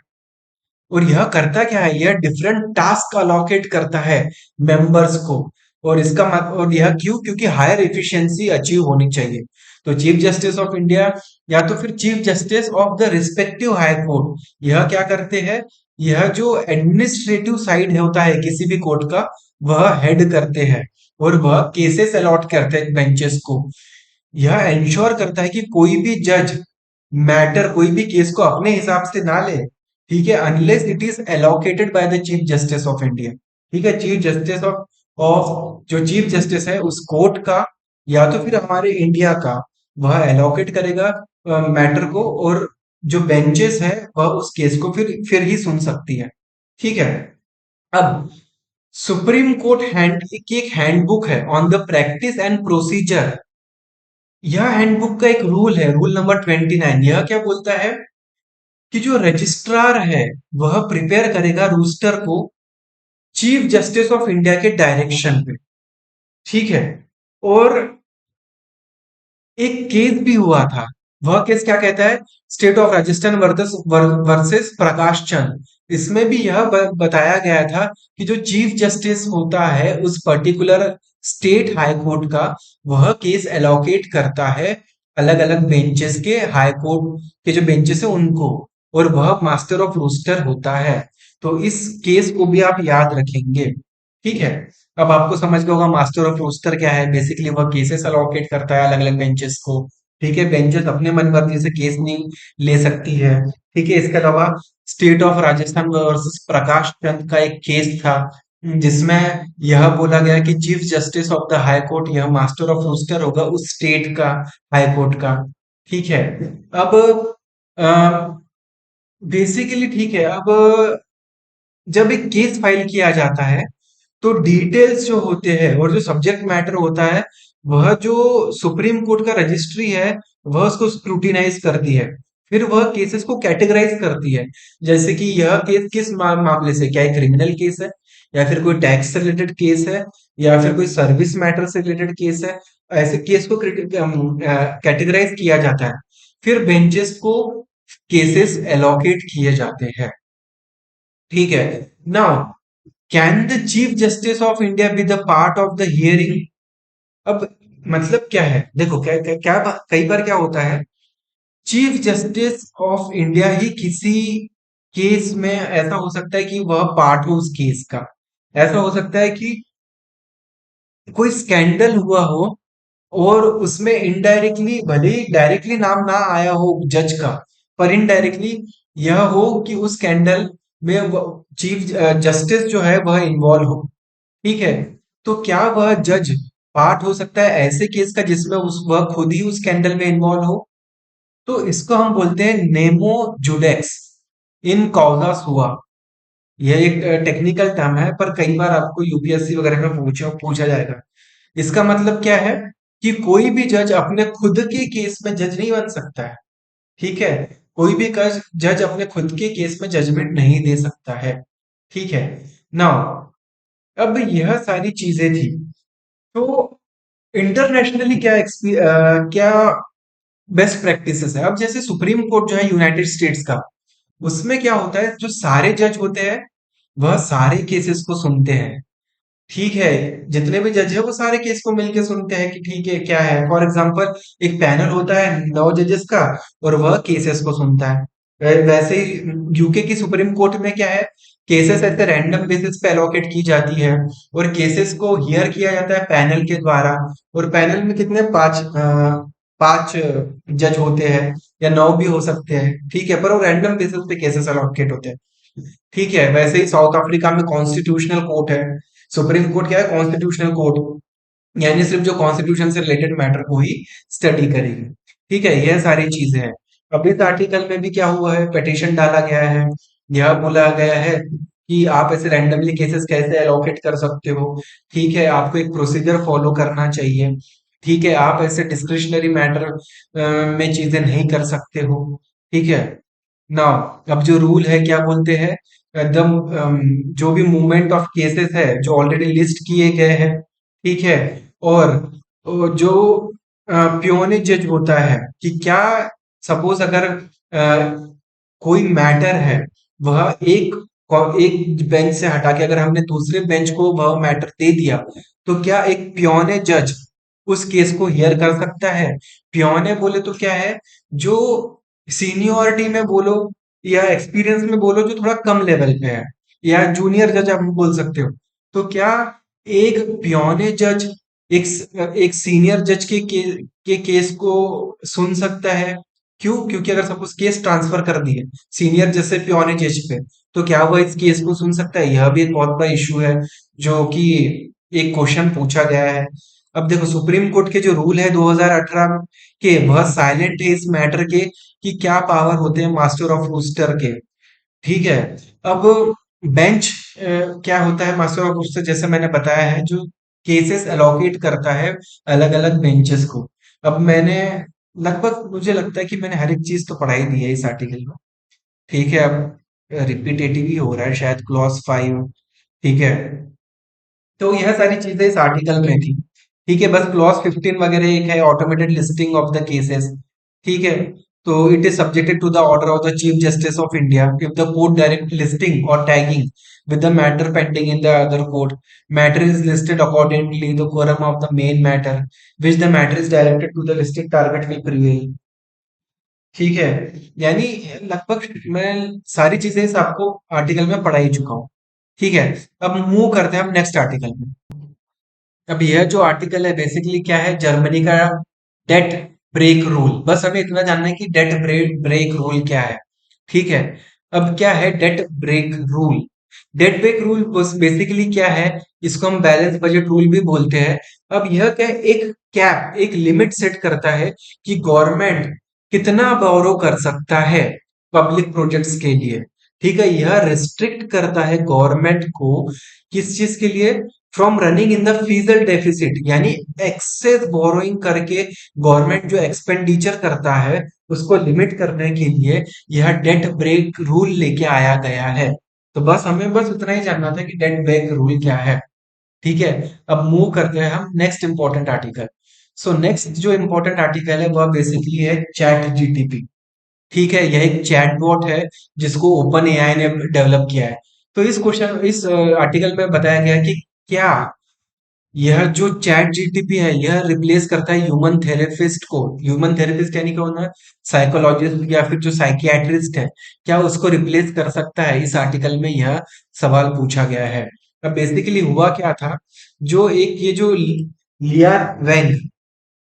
और यह करता क्या है, यह डिफरेंट टास्क अलॉकेट करता है मेंबर्स को। और यह क्यों? क्योंकि हायर एफिशिएंसी अचीव होनी चाहिए। तो चीफ जस्टिस ऑफ इंडिया या तो फिर chief justice of the respective high court, यह क्या करते हैं, यह जो एडमिनिस्ट्रेटिव साइड होता है किसी भी कोर्ट का, वह हेड करते हैं और वह केसेस अलॉट करते हैं बेंचेस को। यह इंश्योर करता है कि कोई भी जज कोई भी केस को अपने हिसाब से ना ले। ठीक है, unless it is allocated by the chief justice of India. ठीक है, चीफ जस्टिस ऑफ जो चीफ जस्टिस है उस कोर्ट का, या तो फिर हमारे इंडिया का, वह एलोकेट करेगा मैटर को, और जो बेंचेस है वह उस केस को फिर ही सुन सकती है। ठीक है। अब सुप्रीम कोर्ट की एक हैंडबुक है on the practice and procedure. यह हैंडबुक का एक रूल है, रूल नंबर 29। यह क्या बोलता है कि जो रजिस्ट्रार है वह प्रिपेयर करेगा रूस्टर को चीफ जस्टिस ऑफ इंडिया के डायरेक्शन पे। ठीक है। और एक केस भी हुआ था। वह केस क्या कहता है? State of Rajasthan versus Prakash Chand. इसमें भी यह बताया गया था कि जो चीफ जस्टिस होता है उस पर्टिकुलर स्टेट हाई कोर्ट का, वह केस एलोकेट करता है अलग अलग बेंचेस के, हाई कोर्ट के जो बेंचेस है उनको, और वह मास्टर ऑफ रोस्टर होता है। तो इस केस को भी आप याद रखेंगे। ठीक है। अब आपको समझ गया होगा मास्टर ऑफ रोस्टर क्या है। बेसिकली वह केसेस अलोकेट करता है अलग अलग बेंचेस को। ठीक है, बेंचेस अपने मन मर्जी से केस नहीं ले सकती है। ठीक है, इसके अलावा state of Rajasthan versus Prakash Chand का एक केस था, जिसमें यह बोला गया कि chief justice of the high court यह मास्टर ऑफ रोस्टर होगा उस स्टेट का, हाई कोर्ट का। ठीक है। अब बेसिकली ठीक है, अब जब एक केस फाइल किया जाता है तो डिटेल्स जो होते हैं और जो सब्जेक्ट मैटर होता है, वह जो सुप्रीम कोर्ट का रजिस्ट्री है वह उसको स्क्रूटिनाइज करती है। फिर वह केसेस को कैटेगराइज करती है, जैसे कि यह केस किस मामले से, क्या क्रिमिनल केस है, या फिर कोई टैक्स से रिलेटेड केस है, या फिर कोई सर्विस मैटर से रिलेटेड केस है। ऐसे केस को कैटेगराइज किया जाता है। फिर बेंचेस को केसेस एलोकेट किए जाते हैं। ठीक है। Now, can the chief justice of India be the part of the hearing? अब मतलब क्या है, देखो क्या क्या, क्या कई बार क्या होता है, चीफ जस्टिस ऑफ इंडिया ही किसी केस में ऐसा हो सकता है कि वह पार्ट हो उस केस का। ऐसा हो सकता है कि कोई स्कैंडल हुआ हो और उसमें इनडायरेक्टली, भले ही डायरेक्टली नाम ना आया हो जज का, पर इनडायरेक्टली यह हो कि उस स्कैंडल में चीफ जस्टिस जो है वह इन्वॉल्व हो। ठीक है। तो क्या वह जज पार्ट हो सकता है ऐसे केस का जिसमें वह खुद ही उस स्कैंडल में इन्वॉल्व हो? तो इसको हम बोलते हैं नेमो जुडेक्स इन कॉजस हुआ। यह एक टेक्निकल टर्म है, पर कई बार आपको यूपीएससी वगैरह में पूछा पूछा जाएगा। इसका मतलब क्या है कि कोई भी जज अपने खुद के केस में जज नहीं बन सकता है। ठीक है, कोई भी जज अपने खुद के केस में जजमेंट नहीं दे सकता है। ठीक है। नाउ, अब यह सारी चीजें थी, तो इंटरनेशनली क्या बेस्ट प्रैक्टिसेस है। अब जैसे सुप्रीम कोर्ट जो है यूनाइटेड स्टेट्स का, उसमें क्या होता है, जो सारे जज होते हैं वह सारे केसेस को सुनते हैं। ठीक है, जितने भी जज है वो सारे केस को मिलके सुनते हैं कि ठीक है क्या है। फॉर एग्जांपल, एक पैनल होता है 9 जजेस का और वह केसेस को सुनता है। वैसे ही यूके की सुप्रीम कोर्ट में क्या है, केसेस ऐसे रैंडम बेसिस पे अलोकेट की जाती है, और केसेस को हियर किया जाता है पैनल के द्वारा। और पैनल में कितने, पांच जज होते हैं, या 9 भी हो सकते हैं। ठीक है, पर वो रैंडम बेसिस पे केसेस अलोकेट होते हैं। ठीक है, वैसे ही साउथ अफ्रीका में कॉन्स्टिट्यूशनल कोर्ट है। सुप्रीम कोर्ट क्या है, कॉन्स्टिट्यूशनल कोर्ट, यानी सिर्फ जो कॉन्स्टिट्यूशन से रिलेटेड मैटर को ही स्टडी करेगी। ठीक है, यह सारी चीजें हैं। अब इस आर्टिकल में भी क्या हुआ है, पिटीशन डाला गया है। यह बोला गया है कि आप ऐसे रैंडमली केसेस कैसे एलोकेट कर सकते हो। ठीक है, आपको एक प्रोसीजर फॉलो करना चाहिए। ठीक है, आप ऐसे डिस्क्रिशनरी मैटर में चीजें नहीं कर सकते हो। ठीक है। नाउ, अब जो रूल है क्या बोलते हैं, एकदम जो भी मूवमेंट ऑफ केसेस है जो ऑलरेडी लिस्ट किए गए हैं। ठीक है। और जो प्योने जज होता है कि क्या, सपोज अगर कोई मैटर है, वह एक बेंच से हटा के अगर हमने दूसरे बेंच को वह मैटर दे दिया, तो क्या एक प्योने जज उस केस को हियर कर सकता है? प्योने बोले तो क्या है, जो सीनियोरिटी में बोलो या एक्सपीरियंस में बोलो जो थोड़ा कम लेवल पे है, या जूनियर जज आप बोल सकते हो। तो क्या एक प्योने जज एक सीनियर जज के केस को सुन सकता है? क्यों? क्योंकि अगर सपोज केस ट्रांसफर कर दिए सीनियर जैसे पियोन एज पे, तो क्या वो इस केस को सुन सकता है? यह भी एक बहुत बड़ा इशू है जो कि एक क्वेश्चन पूछा गया है। अब देखो सुप्रीम कोर्ट के जो रूल है 2018 के, वह साइलेंट है इस मैटर के कि क्या पावर होते हैं मास्टर ऑफ रूस्टर के। ठीक है। अब बेंच क्या होता है मास्टर ऑफ रूस्टर, जैसे मैंने बताया है, जो केसेस अलोकेट करता है अलग अलग बेंचेस को। अब मैंने लगभग, मुझे लगता है कि मैंने हर एक चीज तो पढ़ाई दी है इस आर्टिकल में। ठीक है। अब रिपीटेटिव ही हो रहा है शायद, क्लॉज 5। ठीक है। तो यह सारी चीजें इस आर्टिकल में थी। ठीक है। बस क्लॉज 15 वगैरह एक है, automated listing of the cases. ठीक है। तो it is subjected to the order of the chief justice of India if the court direct listing और tagging with the matter pending in the other court. Matter is listed accordingly the quorum of the main matter which the matter is directed to the listed target will prevail. ठीक है। यानी लगभग मैं सारी चीजें इस आपको आर्टिकल में पढ़ा ही चुका हूँ। ठीक है। अब मूव करते हैं हम नेक्स्ट आर्टिकल में। अब यह जो आर्टिकल है बेसिकली क्या है, जर्मनी का डेट ब्रेक रूल। बस हमें इतना जानना है कि डेट ब्रेक ब्रेक रूल क्या है। ठीक है। अब क्या है debt brake rule? Debt brake rule बेसिकली क्या है, इसको हम बैलेंस बजट रूल भी बोलते हैं। अब यह क्या है, एक कैप, एक लिमिट सेट करता है कि गवर्नमेंट कितना बोरो कर सकता है पब्लिक प्रोजेक्ट्स के लिए। ठीक है। यह रिस्ट्रिक्ट करता है गवर्नमेंट को किस चीज के लिए, from running in the physical deficit, यानी एक्सेस बोरोइंग करके गवर्नमेंट जो एक्सपेंडिचर करता है उसको लिमिट करने के लिए यह डेट ब्रेक रूल लेके आया गया है। तो बस हमें बस उतना ही जानना था कि डेट ब्रेक रूल क्या है। ठीक है। अब मूव करते हैं हम next important article. So next जो इंपॉर्टेंट आर्टिकल है वह बेसिकली है चैट जीटीपी। ठीक है। यह एक चैटबॉट है जिसको ओपन एआई ने डेवलप किया है। तो इस आर्टिकल में बताया गया है कि क्या यह जो चैट जीटीपी है यह रिप्लेस करता है ह्यूमन थेरेपिस्ट को। ह्यूमन थेरेपिस्ट यानी कौन है? साइकोलॉजिस्ट या फिर जो साइकियाट्रिस्ट है, क्या उसको रिप्लेस कर सकता है? इस आर्टिकल में यह सवाल पूछा गया है। अब बेसिकली हुआ क्या था, जो एक ये जो लिया वेंग,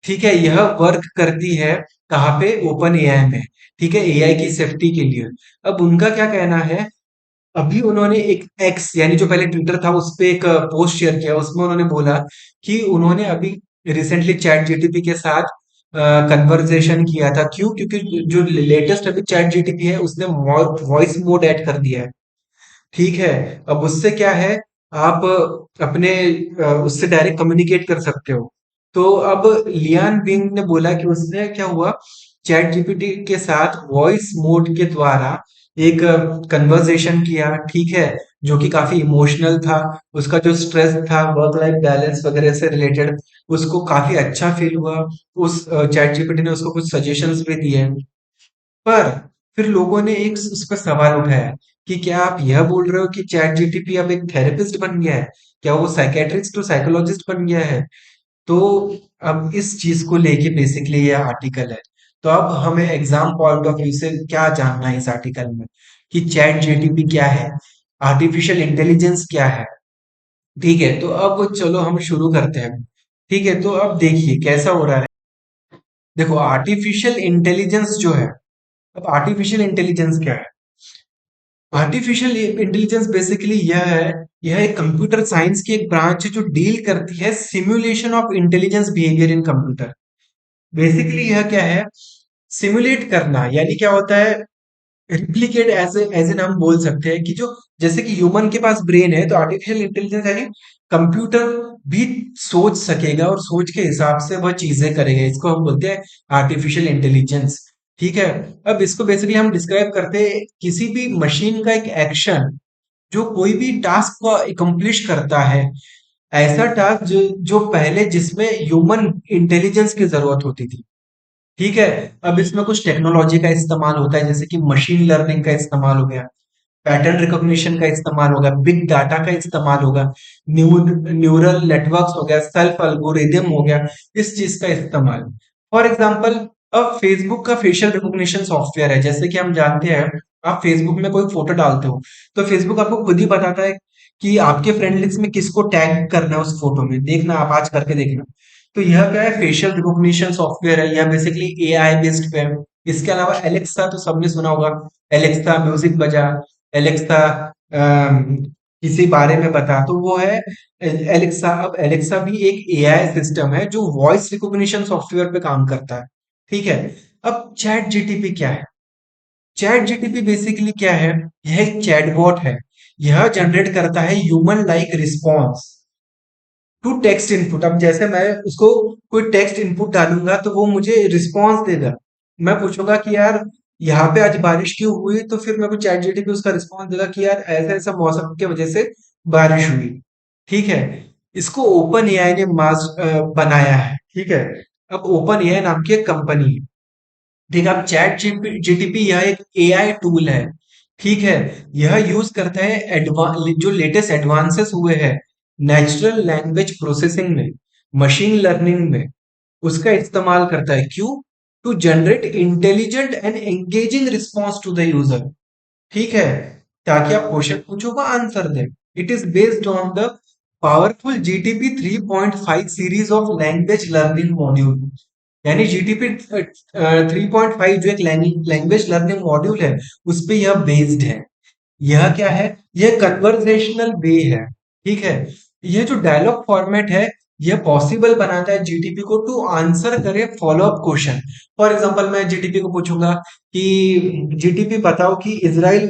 ठीक है, यह वर्क करती है कहाँ पे? ओपन एआई में। ठीक है। एआई की सेफ्टी के लिए। अब उनका क्या कहना है, अभी उन्होंने एक एक्स यानी जो पहले ट्विटर था उस पे एक पोस्ट शेयर किया, उसमें उन्होंने बोला कि उन्होंने अभी रिसेंटली चैट जीटीपी के साथ कन्वर्सेशन किया था। क्यों? क्योंकि जो लेटेस्ट अभी चैट जीटीपी है उसने वॉइस मोड ऐड कर दिया है। ठीक है। अब उससे क्या है, आप अपने उससे डायरेक्ट कम्युनिकेट कर सकते हो। तो अब लियान विंग ने बोला कि उसने क्या हुआ, चैट जीपीटी के साथ वॉइस मोड के द्वारा एक कन्वर्सेशन किया। ठीक है। जो कि काफी इमोशनल था। उसका जो स्ट्रेस था वर्क लाइफ बैलेंस वगैरह से रिलेटेड, उसको काफी अच्छा फील हुआ। उस चैट जीपीटी ने उसको कुछ सजेशंस भी दिए। पर फिर लोगों ने एक उस पर सवाल उठाया कि क्या आप यह बोल रहे हो कि चैट जीटीपी अब एक थेरेपिस्ट बन गया है? क्या वो साइकेट्रिस्ट तो साइकोलॉजिस्ट बन गया है? तो अब इस चीज को लेके बेसिकली ये आर्टिकल है। तो अब हमें एग्जाम पॉइंट ऑफ व्यू से क्या जानना है इस आर्टिकल में, कि चैट जीटीपी क्या है, आर्टिफिशियल इंटेलिजेंस क्या है। ठीक है। तो अब चलो हम शुरू करते हैं। ठीक है। तो अब देखिए कैसा हो रहा है। देखो आर्टिफिशियल इंटेलिजेंस जो है, अब आर्टिफिशियल इंटेलिजेंस क्या है? आर्टिफिशियल इंटेलिजेंस बेसिकली यह एक कंप्यूटर साइंस की एक ब्रांच है जो डील करती है simulation of intelligence behaviour in computer. Basically यह क्या है, सिमुलेट करना, यानी क्या होता है, रिप्लिकेट एज एन हम बोल सकते हैं कि जो, जैसे कि ह्यूमन के पास ब्रेन है, तो आर्टिफिशियल इंटेलिजेंस यानी कंप्यूटर भी सोच सकेगा और सोच के हिसाब से वह चीजें करेगा। इसको हम बोलते हैं आर्टिफिशियल इंटेलिजेंस। ठीक है। अब इसको बेसिकली हम डिस्क्राइब करते हैं किसी भी मशीन का एक एक्शन जो कोई भी टास्क को अकम्प्लिश करता है, ऐसा टास्क जो पहले जिसमें ह्यूमन इंटेलिजेंस की जरूरत होती थी। ठीक है। अब इसमें कुछ टेक्नोलॉजी का इस्तेमाल होता है, जैसे कि मशीन लर्निंग का इस्तेमाल हो गया, पैटर्न रिकॉग्निशन का इस्तेमाल होगा, बिग डाटा का इस्तेमाल होगा, न्यूरल नेटवर्क्स हो गया, सेल्फ एल्गोरिदम हो गया, इस चीज का इस्तेमाल। फॉर एग्जांपल, अब फेसबुक का फेशियल रिकॉग्निशन सॉफ्टवेयर है। जैसे कि हम जानते हैं, आप फेसबुक में कोई फोटो डालते हो तो फेसबुक आपको खुद ही बताता है कि आपके फ्रेंड लिस्ट में किसको टैग करना है उस फोटो में। देखना, आप आज करके देखना। तो यह क्या है, फेशियल रिकॉग्निशन सॉफ्टवेयर है। यह बेसिकली एआई बेस्ड पे है। इसके अलावा एलेक्सा तो सबने सुना होगा। एलेक्सा म्यूजिक बजा, एलेक्सा किसी बारे में बता, तो वो है एलेक्सा। अब एलेक्सा भी एक एआई सिस्टम है जो वॉइस रिकॉग्निशन सॉफ्टवेयर पे काम करता है। ठीक है। अब चैट जीटीपी क्या है? चैट जीटीपी बेसिकली क्या है? यह एक चैटबॉट है। यह जनरेट करता है human like response to text input. अब जैसे मैं उसको कोई टेक्स्ट इनपुट डालूंगा तो वो मुझे रिस्पॉन्स देगा। मैं पूछूंगा कि यार यहाँ पे आज बारिश क्यों हुई, तो फिर मेरे को चैट जीटीपी उसका रिस्पॉन्स देगा कि यार ऐसा ऐसा मौसम की वजह से बारिश हुई। ठीक है। इसको ओपन एआई ने बनाया है। ठीक है। अब ओपन एआई नाम की एक कंपनी है। ठीक है। अब चैट जीटीपी यह एक एआई टूल है। ठीक है। यह यूज करता है जो लेटेस्ट एडवांसेस हुए हैं नेचुरल लैंग्वेज प्रोसेसिंग में, मशीन लर्निंग में, उसका इस्तेमाल करता है। क्यों? To generate intelligent and engaging response to the user. ठीक है। ताकि आप क्वेश्चन पूछो वो आंसर दे। It is based on the powerful GTP 3.5 series of language learning module. यानी जीटीपी 3.5 जो एक लैंग्वेज लर्निंग मॉड्यूल है, उस पे यह बेस्ड है। यह क्या है? यह कन्वर्सेशनल वे है। ठीक है। यह जो डायलॉग फॉर्मेट है, यह पॉसिबल बनाता है जीटीपी को टू आंसर करे follow up question. For example मैं जीटीपी को पूछूंगा कि जीटीपी बताओ कि इसराइल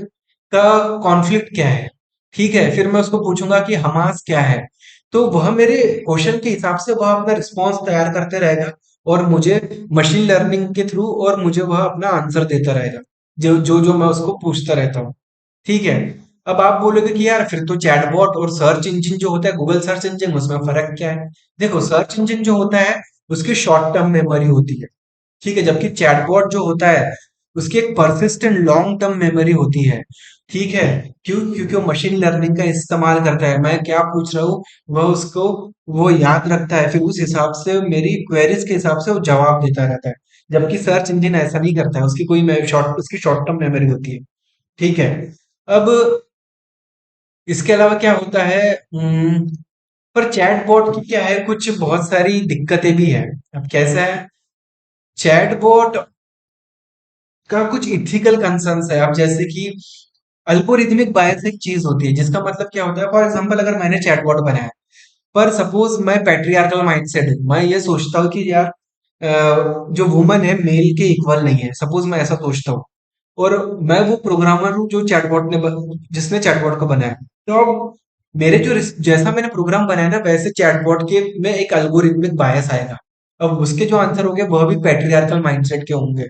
का कॉन्फ्लिक्ट क्या है। ठीक है। फिर मैं उसको पूछूंगा कि हमास क्या है। तो वह मेरे क्वेश्चन के हिसाब से वह अपना रिस्पॉन्स तैयार करते रहेगा और मुझे मशीन लर्निंग के थ्रू और मुझे वह अपना आंसर देता रहेगा, जो जो जो मैं उसको पूछता रहता हूँ। ठीक है। अब आप बोलोगे कि यार फिर तो चैटबॉट और सर्च इंजन जो होता है, गूगल सर्च इंजन, उसमें फर्क क्या है? देखो, सर्च इंजन जो होता है उसकी शॉर्ट टर्म मेमोरी होती है। ठीक है। जबकि चैटबॉट जो होता है उसकी एक परसिस्टेंट लॉन्ग टर्म मेमोरी होती है। ठीक है। क्यों? क्योंकि वो मशीन लर्निंग का इस्तेमाल करता है। मैं क्या पूछ रहा हूँ वह उसको वो याद रखता है, फिर उस हिसाब से मेरी क्वेरीज के हिसाब से वो जवाब देता रहता है। जबकि सर्च इंजन ऐसा नहीं करता है, उसकी कोई शॉर्ट उसकी शॉर्ट टर्म मेमोरी होती है। ठीक है। अब इसके अलावा क्या होता है? पर चैटबॉट की क्या है, कुछ बहुत सारी दिक्कतें भी है। अब कैसा है? चैटबॉट का कुछ इथिकल कंसर्न्स है। अब जैसे कि अल्गोरिथमिक बायस एक चीज होती है, जिसका मतलब क्या होता है? फॉर एग्जांपल अगर मैंने चैटबॉट बनाया, पर सपोज मैं पैट्रियार्कल माइंडसेट हूँ, मैं ये सोचता हूँ कि यार जो वुमन है मेल के इक्वल नहीं है, सपोज मैं ऐसा सोचता हूँ। और मैं वो प्रोग्रामर हूँ जो जिसने चैटबॉट को बनाया। तो अब मेरे जैसा मैंने प्रोग्राम बनाया ना, वैसे चैटबॉट के में एक अल्गोरिथमिक बायस आएगा। अब उसके जो आंसर होंगे वह भी पैट्रियार्कल माइंडसेट के होंगे।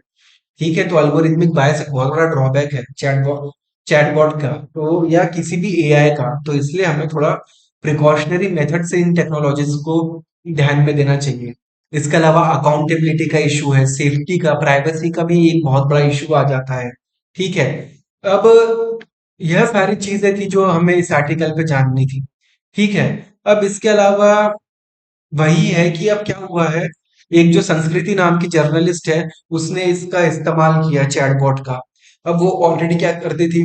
ठीक है। तो अल्गोरिथमिक बायस एक बहुत बड़ा ड्रॉबैक है चैटबॉट का, तो या किसी भी एआई का। तो इसलिए हमें थोड़ा प्रिकॉशनरी मेथड से इन टेक्नोलॉजीज को ध्यान में देना चाहिए। इसके अलावा अकाउंटेबिलिटी का इशू है, सेफ्टी का, प्राइवेसी का भी एक बहुत बड़ा इशू आ जाता है। ठीक है। अब यह सारी चीजें थी जो हमें इस आर्टिकल पे जाननी थी। ठीक है। अब इसके अलावा वही है कि अब क्या हुआ है, एक जो संस्कृति नाम की जर्नलिस्ट है, उसने इसका इस्तेमाल किया चैटबॉट का। अब वो ऑलरेडी क्या करती थी,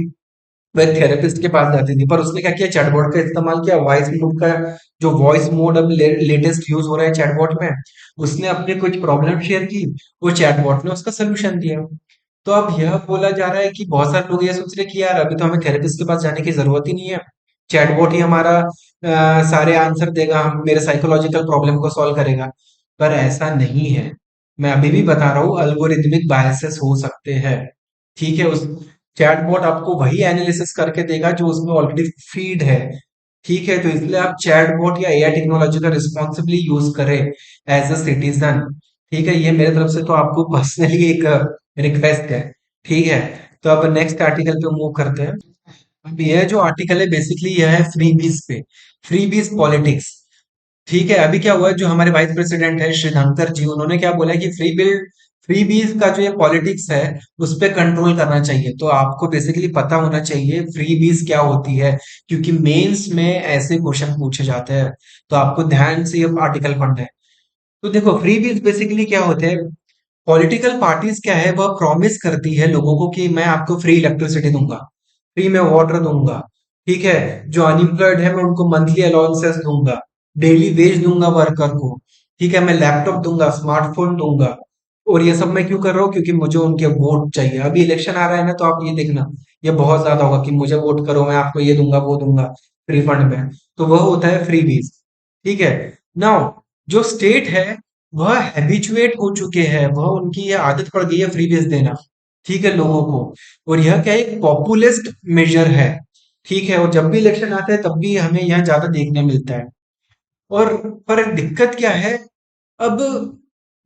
वह थेरेपिस्ट के पास जाती थी, पर उसने क्या किया, चैटबॉट का इस्तेमाल किया। वॉइस मोड का जो वॉइस मोड अब लेटेस्ट यूज हो रहा है चैटबॉट में, उसने अपनी कुछ प्रॉब्लम शेयर की, वो चैटबॉट ने उसका सोल्यूशन दिया। तो अब यह बोला जा रहा है कि बहुत सारे लोग ये सोच रहे हैं कि यार अभी तो हमें थेरेपिस्ट के पास जाने की जरूरत ही नहीं है, चैटबॉट ही हमारा सारे आंसर देगा, हम मेरे साइकोलॉजिकल प्रॉब्लम को सॉल्व करेगा। पर ऐसा नहीं है। मैं अभी भी बता रहा हूँ, अल्गोरिथमिक बायसेस हो सकते हैं। ठीक है। उस चैटबॉट आपको वही एनालिसिस करके देगा जो उसमें ऑलरेडी फीड है। ठीक है। तो इसलिए आप चैटबॉट या एआई टेक्नोलॉजी का रिस्पॉन्सिबली यूज करें एज अ सिटीजन। ठीक है। ये मेरे तरफ से तो आपको पर्सनली एक रिक्वेस्ट है। ठीक है। तो अब नेक्स्ट आर्टिकल पे मूव करते हैं। अब यह जो आर्टिकल है बेसिकली यह है फ्रीबीज पे, फ्रीबीज पॉलिटिक्स। ठीक है। अभी क्या हुआ है, जो हमारे वाइस प्रेसिडेंट है श्रीधंकर जी, उन्होंने क्या बोला है कि फ्रीबीज का जो ये पॉलिटिक्स है उस पे कंट्रोल करना चाहिए। तो आपको बेसिकली पता होना चाहिए फ्रीबीज क्या होती है, क्योंकि मेंस में ऐसे क्वेश्चन पूछे जाते हैं। तो आपको ध्यान से ये आर्टिकल पढ़ना है। तो देखो, फ्रीबीज बेसिकली क्या होते हैं? पॉलिटिकल पार्टीज क्या है, वह प्रॉमिस करती है लोगों को कि मैं आपको फ्री इलेक्ट्रिसिटी दूंगा, फ्री में वाटर दूंगा। ठीक है। जो अनएम्प्लॉयड है मैं उनको मंथली अलाउंसेस दूंगा, डेली वेज दूंगा वर्कर को। ठीक है। मैं लैपटॉप दूंगा, स्मार्टफोन दूंगा। और ये सब मैं क्यों कर रहा हूँ? क्योंकि मुझे उनके वोट चाहिए। अभी इलेक्शन आ रहा है ना, तो आप ये देखना, ये बहुत ज्यादा होगा कि मुझे वोट करो, मैं आपको ये दूंगा वो दूंगा फ्री फंड में। तो वह होता है फ्रीबीज। ठीक है। नाउ जो स्टेट है वह हैबिचुएट हो चुके हैं, वह उनकी ये आदत पड़ गई है फ्रीबीज देना। ठीक है, लोगों को। और यह क्या है, एक पॉपुलिस्ट मेजर है। ठीक है, और जब भी इलेक्शन आता है तब भी हमें यह ज्यादा देखने मिलता है। और पर दिक्कत क्या है, अब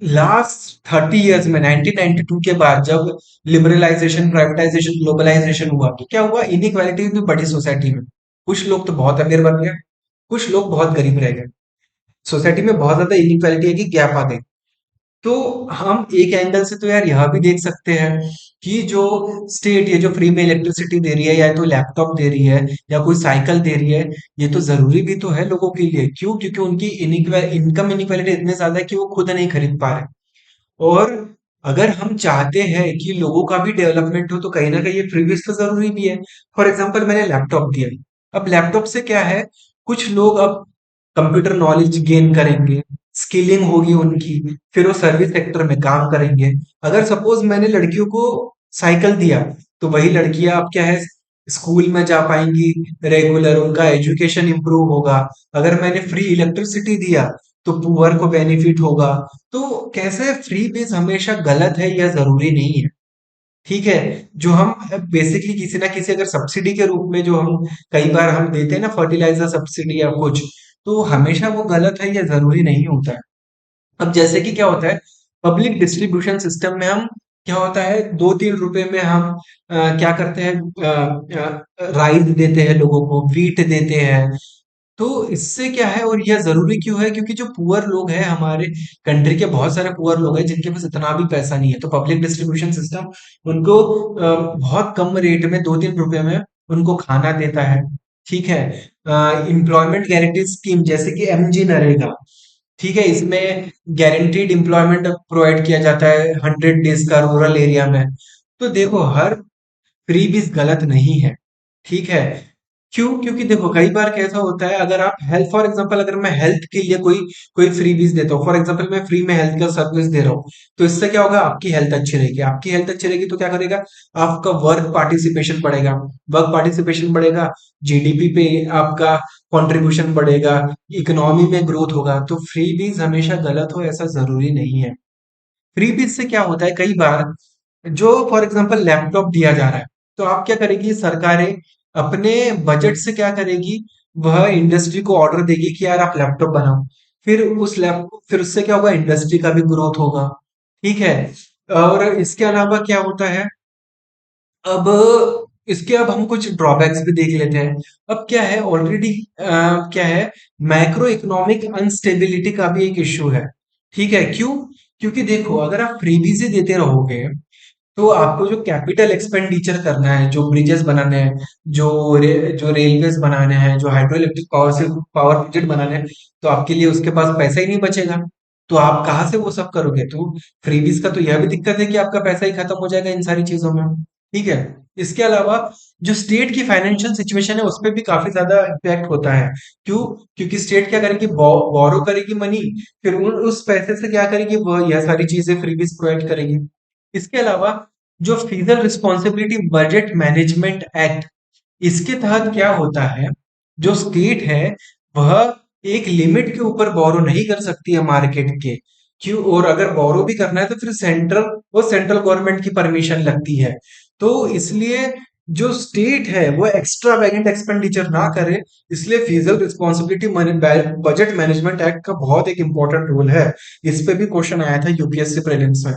लास्ट 30 इयर्स में 1992 के बाद जब लिबरलाइजेशन, प्राइवेटाइजेशन, ग्लोबलाइजेशन हुआ, तो क्या हुआ, इनइक्वालिटी भी बढ़ी सोसाइटी में। कुछ लोग तो बहुत अमीर बन गए, कुछ लोग बहुत गरीब रह गए। सोसाइटी में बहुत ज्यादा इनइक्वालिटी है कि गैप आ गई। तो हम एक एंगल से तो यार यह भी देख सकते हैं कि जो स्टेट ये जो फ्री में इलेक्ट्रिसिटी दे रही है, या तो लैपटॉप दे रही है, या कोई साइकिल दे रही है, ये तो जरूरी भी तो है लोगों के लिए। क्यों? क्योंकि उनकी इनकम इनइक्वालिटी इतनी ज्यादा है कि वो खुद नहीं खरीद पा रहे। और अगर हम चाहते हैं कि लोगों का भी डेवलपमेंट हो, तो कहीं ना कहीं ये फ्रीबीज तो जरूरी भी है। फॉर एग्जाम्पल, मैंने लैपटॉप दिया। अब लैपटॉप से क्या है, कुछ लोग अब कंप्यूटर नॉलेज गेन करेंगे, स्किलिंग होगी उनकी, फिर वो सर्विस सेक्टर में काम करेंगे। अगर सपोज मैंने लड़कियों को साइकिल दिया, तो वही लड़कियां अब क्या है, स्कूल में जा पाएंगी रेगुलर, उनका एजुकेशन इंप्रूव होगा। अगर मैंने फ्री इलेक्ट्रिसिटी दिया, तो पुअर को बेनिफिट होगा। तो कैसे फ्री बीज हमेशा गलत है या जरूरी नहीं है। ठीक है। जो हम बेसिकली किसी ना किसी अगर सब्सिडी के रूप में जो हम कई बार हम देते हैं ना, फर्टिलाइजर सब्सिडी या कुछ, तो हमेशा वो गलत है या जरूरी नहीं होता है। अब जैसे कि क्या होता है, पब्लिक डिस्ट्रीब्यूशन सिस्टम में हम क्या होता है, 2-3 रुपए में हम क्या करते हैं, राइस देते हैं लोगों को, वीट देते हैं। तो इससे क्या है, और यह जरूरी क्यों है? क्योंकि जो पुअर लोग हैं हमारे कंट्री के, बहुत सारे पुअर लोग हैं जिनके पास इतना भी पैसा नहीं है, तो पब्लिक डिस्ट्रीब्यूशन सिस्टम उनको बहुत कम रेट में, 2-3 रुपए में उनको खाना देता है। ठीक है। एम्प्लॉयमेंट गारंटी स्कीम जैसे कि एमजी नरेगा, ठीक है, इसमें गारंटीड एम्प्लॉयमेंट प्रोवाइड किया जाता है 100 डेज का रूरल एरिया में। तो देखो, हर फ्रीबीज गलत नहीं है। ठीक है। क्यों? क्योंकि देखो, कई बार कैसा होता है, अगर आप हेल्थ, फॉर एग्जांपल, अगर मैं हेल्थ के लिए कोई कोई फ्रीबीज देता हूँ, फॉर एग्जांपल मैं फ्री में हेल्थ का सर्विस दे रहा हूँ, तो इससे क्या होगा, आपकी हेल्थ अच्छी रहेगी। आपकी हेल्थ अच्छी रहेगी तो क्या करेगा, आपका वर्क पार्टिसिपेशन बढ़ेगा। वर्क पार्टिसिपेशन बढ़ेगा, जीडीपी पे आपका कंट्रीब्यूशन बढ़ेगा, इकोनॉमी में ग्रोथ होगा। तो फ्रीबीज हमेशा गलत हो ऐसा जरूरी नहीं है। फ्रीबीज से क्या होता है, कई बार जो फॉर एग्जांपल लैपटॉप दिया जा रहा है, तो आप क्या करेगी सरकारें, अपने बजट से क्या करेगी, वह इंडस्ट्री को ऑर्डर देगी कि यार आप लैपटॉप बनाओ। फिर उस लैपटॉप, फिर उससे क्या होगा, इंडस्ट्री का भी ग्रोथ होगा। ठीक है। और इसके अलावा क्या होता है, अब इसके अब हम कुछ ड्रॉबैक्स भी देख लेते हैं। अब क्या है, ऑलरेडी क्या है, मैक्रो इकोनॉमिक अनस्टेबिलिटी का भी एक इश्यू है। ठीक है। क्यों? क्योंकि देखो, अगर आप फ्रीबीज ही देते रहोगे, तो आपको जो कैपिटल एक्सपेंडिचर करना है, जो ब्रिजेस बनाने हैं, जो रेलवेज बनाने हैं, जो हाइड्रो इलेक्ट्रिक पावर से पावर प्रोजेक्ट बनाने हैं, तो आपके लिए उसके पास पैसा ही नहीं बचेगा। तो आप कहाँ से वो सब करोगे? तो फ्रीबीज का तो यह भी दिक्कत है कि आपका पैसा ही खत्म हो जाएगा इन सारी चीजों में। ठीक है। इसके अलावा जो स्टेट की फाइनेंशियल सिचुएशन है, उस पर भी काफी ज्यादा इम्पैक्ट होता है। क्यों? क्योंकि स्टेट क्या करेगी, बोरो करेगी मनी, फिर उस पैसे से क्या करेगी, वह यह सारी चीजें फ्रीबीज प्रोवाइड करेगी। इसके अलावा जो physical responsibility budget management act, इसके तहत क्या होता है, जो स्टेट है वह एक लिमिट के ऊपर बोरो नहीं कर सकती है मार्केट के। क्यों? और अगर बोरो भी करना है तो फिर सेंट्रल गवर्नमेंट की परमिशन लगती है। तो इसलिए जो स्टेट है वो एक्स्ट्रा वैगेंट एक्सपेंडिचर ना करे। इसलिए physical responsibility budget management act का बहुत एक इंपॉर्टेंट रोल है। इस पे भी क्वेश्चन आया था यूपीएससी प्रीलिम्स में।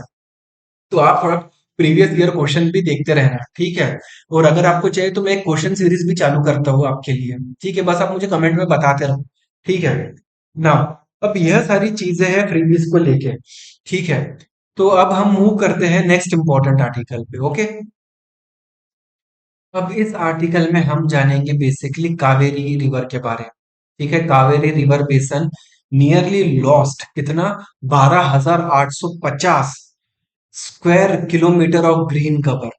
तो आप थोड़ा प्रीवियस ईयर क्वेश्चन भी देखते रहना। ठीक है। और अगर आपको चाहिए तो मैं एक क्वेश्चन सीरीज भी चालू करता हूँ आपके लिए। ठीक है, बस आप मुझे कमेंट में बताते रहो। ठीक है ना। अब यह सारी चीजें हैं फ्रीबीज को लेके। ठीक है। तो अब हम मूव करते हैं नेक्स्ट इंपॉर्टेंट आर्टिकल पे। ओके। अब इस आर्टिकल में हम जानेंगे बेसिकली कावेरी रिवर के बारे में। ठीक है। कावेरी रिवर बेसन नियरली लॉस्ट कितना, 12,850 square kilometre of green cover.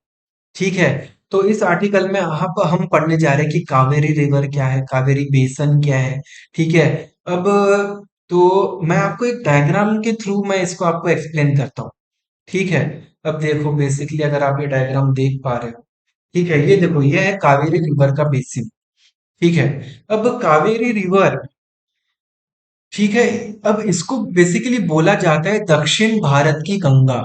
ठीक है। तो इस आर्टिकल में हम पढ़ने जा रहे हैं कि कावेरी रिवर क्या है, कावेरी बेसन क्या है। ठीक है। अब तो मैं आपको एक डायग्राम के थ्रू मैं इसको आपको एक्सप्लेन करता हूँ। ठीक है। अब देखो बेसिकली अगर आप ये डायग्राम देख पा रहे हो, ठीक है, ये देखो ये है कावेरी रिवर का बेसिन। ठीक है। अब कावेरी रिवर, ठीक है, अब इसको बेसिकली बोला जाता है दक्षिण भारत की गंगा,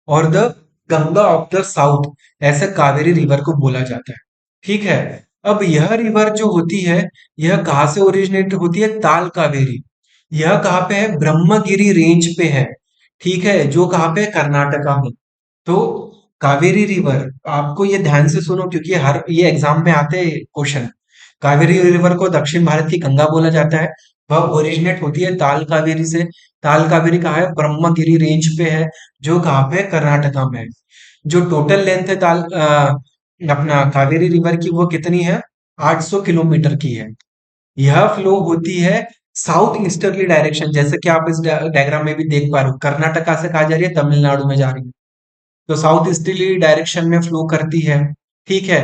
और the Ganga of the south, ऐसा कावेरी रिवर को बोला जाता है। ठीक है। अब यह रिवर जो होती है, यह कहाँ से ओरिजिनेट होती है? ताल कावेरी। यह कहाँ पे है? ब्रह्मगिरी रेंज पे है। ठीक है, जो कहाँ पे है? कर्नाटका में। तो कावेरी रिवर, आपको ये ध्यान से सुनो क्योंकि हर ये एग्जाम में आते हैं क्वेश्चन। कावेरी रिवर को दक्षिण भारत की गंगा बोला जाता है। वह ओरिजिनेट होती है ताल कावेरी से। ताल कावेरी कहाँ है? ब्रह्मगिरी रेंज पे है, जो कहाँ पे है? कर्नाटका में है। जो टोटल लेंथ है अपना कावेरी रिवर की, वो कितनी है? 800 किलोमीटर की है। यह फ्लो होती है साउथ ईस्टर्ली डायरेक्शन, जैसे कि आप इस डायग्राम में भी देख पा रहे हो, कर्नाटका से कहा जा रही है, तमिलनाडु में जा रही है। तो साउथ ईस्टर्ली डायरेक्शन में फ्लो करती है। ठीक है।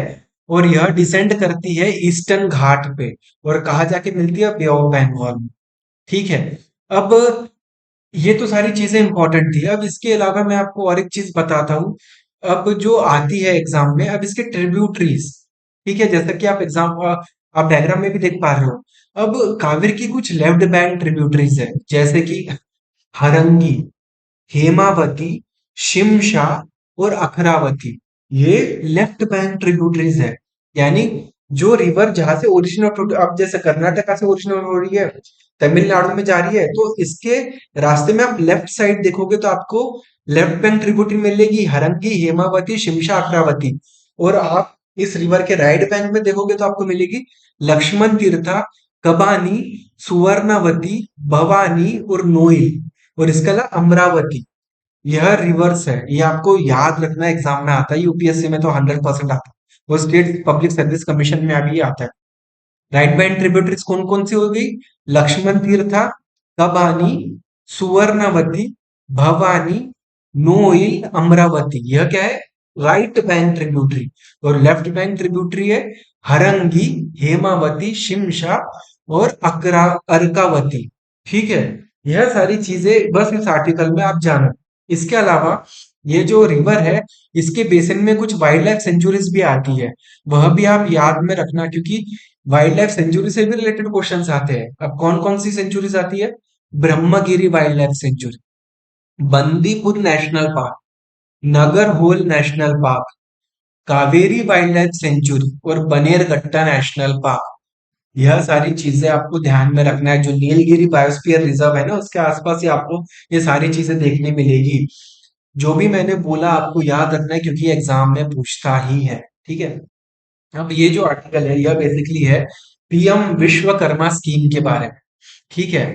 और यह डिसेंड करती है ईस्टर्न घाट पे, और कहा जाके मिलती है? बे ऑफ बंगाल में। ठीक है। अब ये तो सारी चीजें इंपॉर्टेंट थी। अब इसके अलावा मैं आपको और एक चीज बताता हूँ, अब जो आती है एग्जाम में, अब इसके ट्रिब्यूटरीज। ठीक है, जैसा कि आप डायग्राम में भी देख पा रहे हो। अब कावेरी की कुछ लेफ्ट बैंक ट्रिब्यूटरीज है, जैसे कि हरंगी, हेमावती, शिमशा और अखरावती। ये लेफ्ट बैंक ट्रिब्यूटरीज है। यानी जो रिवर जहां से ओरिजिनेट, अब जैसे कर्नाटका से ओरिजिनेट हो रही है, तमिलनाडु में जा रही है, तो इसके रास्ते में आप लेफ्ट साइड देखोगे तो आपको लेफ्ट बैंक ट्रिब्यूटरी मिलेगी, हरंगी, हेमावती, शिमशा, अखरावती। और आप इस रिवर के राइट बैंक में देखोगे तो आपको मिलेगी लक्ष्मण तीर्था, कबानी, सुवर्णवती, भवानी और नोई, और इसके अलावा अमरावती। यह रिवर्स है, ये आपको याद रखना, एग्जाम में आता है, यूपीएससी में तो 100% आता है, वो स्टेट पब्लिक सर्विस कमीशन में अभी आता है। राइट बैंड ट्रिब्यूटरीज कौन कौन सी हो गई? लक्ष्मण तीर्था, कबानी, सुवर्णवती, भवानी, नोई, अमरावती। यह क्या है? Right bank tributary. और लेफ्ट बैंक ट्रिब्यूटरी है हरंगी, हेमावती, शिमशा और अर्कावती। ठीक है। यह सारी चीजें बस इस आर्टिकल में आप जानो। इसके अलावा ये जो रिवर है, इसके बेसिन में कुछ वाइल्ड लाइफ सेंचुरीज भी आती है, वह भी आप याद में रखना, क्योंकि वाइल्ड लाइफ सेंचुरी से भी रिलेटेड क्वेश्चंस आते हैं। अब कौन कौन सी सेंचुरीज आती है? Brahmagiri wild life sanctuary, Bandipur national park, Nagarhole national park, Kaveri wild life sanctuary और बनेरघट्टा नेशनल पार्क। यह सारी चीजें आपको ध्यान में रखना है। जो नीलगिरी बायोस्फीयर रिजर्व है ना, उसके आसपास ही आपको ये सारी चीजें देखने मिलेगी। जो भी मैंने बोला आपको याद रखना है, क्योंकि एग्जाम में पूछता ही है। ठीक है। अब ये जो आर्टिकल है, यह बेसिकली है पीएम विश्वकर्मा स्कीम के बारे में। ठीक है।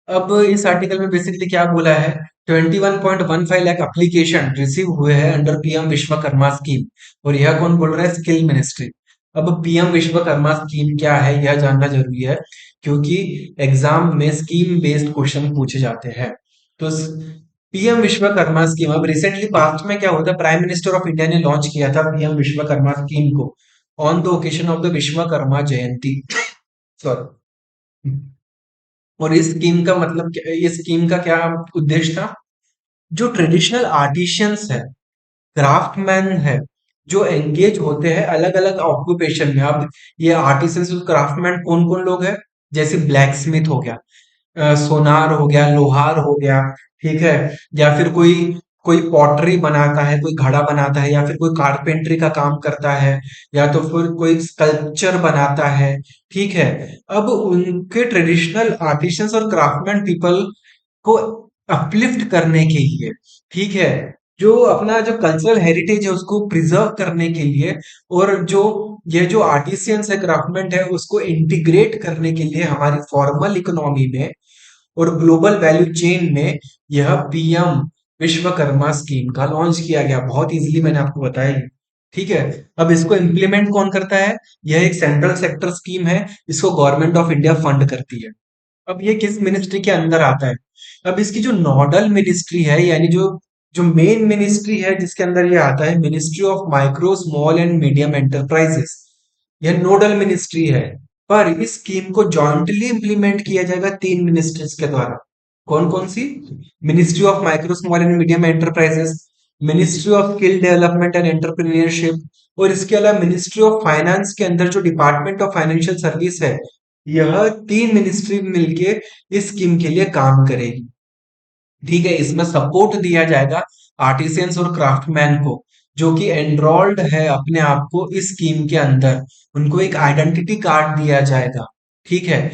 अब इस आर्टिकल में बेसिकली क्या बोला है? 21.15 लाख एप्लीकेशन रिसीव हुए हैं अंडर पीएम विश्वकर्मा स्कीम। और यह कौन बोल रहा है? Skill ministry. अब पीएम विश्वकर्मा स्कीम क्या है, यह जानना जरूरी है, क्योंकि एग्जाम में स्कीम बेस्ड क्वेश्चन पूछे जाते हैं। तो पीएम विश्वकर्मा स्कीम, अब रिसेंटली पास्ट में क्या होता है, प्राइम मिनिस्टर ऑफ इंडिया ने लॉन्च किया था पीएम विश्वकर्मा स्कीम को on the occasion of the Vishwakarma Jayanti. Sorry. और इस स्कीम का मतलब क्या, इस स्कीम का क्या उद्देश्य था? जो ट्रेडिशनल आर्टिशियंस है, क्राफ्टमैन है, जो एंगेज होते हैं अलग अलग ऑक्यूपेशन में। अब ये आर्टिसंस क्राफ्टमैन कौन कौन लोग हैं? जैसे ब्लैक स्मिथ हो गया, सोनार हो गया, लोहार हो गया। ठीक है। या फिर कोई कोई पॉटरी बनाता है, कोई घड़ा बनाता है, या फिर कोई कारपेंट्री का काम करता है, या तो फिर कोई स्कल्पचर बनाता है। ठीक है। अब उनके ट्रेडिशनल आर्टिशंस और क्राफ्टमैन पीपल को अपलिफ्ट करने के लिए, ठीक है, जो अपना जो कल्चरल हेरिटेज है उसको प्रिजर्व करने के लिए, और जो ये जो आर्टिसियंस है, क्राफ्टमैन है, उसको इंटीग्रेट करने के लिए हमारी फॉर्मल इकोनॉमी में और ग्लोबल वैल्यू चेन में, यह पीएम विश्वकर्मा स्कीम का लॉन्च किया गया। बहुत इजीली मैंने आपको बताया ही। ठीक है। अब इसको इम्प्लीमेंट कौन करता है? यह एक सेंट्रल सेक्टर स्कीम है, इसको गवर्नमेंट ऑफ इंडिया फंड करती है। अब ये किस मिनिस्ट्री के अंदर आता है? अब इसकी जो नोडल मिनिस्ट्री है, यानी जो जो मेन मिनिस्ट्री है जिसके अंदर ये आता है, ministry of micro small and medium enterprises, यह नोडल मिनिस्ट्री है। पर इस स्कीम को जॉइंटली इंप्लीमेंट किया जाएगा 3 मिनिस्ट्रीज के द्वारा। कौन कौन सी? Ministry of micro small and medium enterprises, ministry of skill development and entrepreneurship और इसके अलावा मिनिस्ट्री ऑफ फाइनेंस के अंदर जो डिपार्टमेंट ऑफ फाइनेंशियल सर्विस है, यह तीन मिनिस्ट्री मिलके इस स्कीम के लिए काम करेगी। ठीक है, इसमें सपोर्ट दिया जाएगा आर्टिसियंस और क्राफ्टमैन को, जो कि एनरोल्ड है अपने आप को इस स्कीम के अंदर। उनको एक आइडेंटिटी कार्ड दिया जाएगा। ठीक है,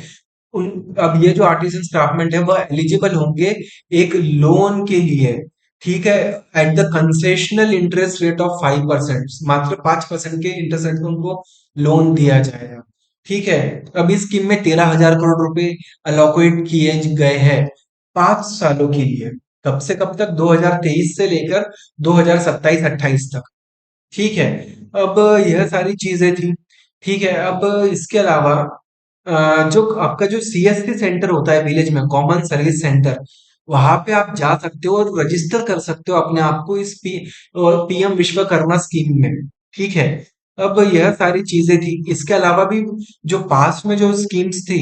उन अब ये जो आर्टिसियंस क्राफ्टमैन है वह एलिजिबल होंगे एक लोन के लिए। ठीक है, at the concessional interest rate of 5%, मात्र 5% के इंटरेस्ट रेट में उनको लोन दिया जाएगा। ठीक है, अब इस स्कीम में 13,000 करोड़ रुपए अलोकेट किए गए हैं 5 सालों के लिए। कब से कब तक? 2023 से लेकर 2027-28 तक। ठीक है, अब यह सारी चीजें थी। ठीक है, अब इसके अलावा जो आपका जो सीएससी सेंटर होता है विलेज में, कॉमन सर्विस सेंटर, वहां पे आप जा सकते हो और रजिस्टर कर सकते हो अपने आप को इस पीएम विश्वकर्मा स्कीम में। ठीक है, अब यह सारी चीजें थी। इसके अलावा भी जो पास में जो स्कीम्स थी,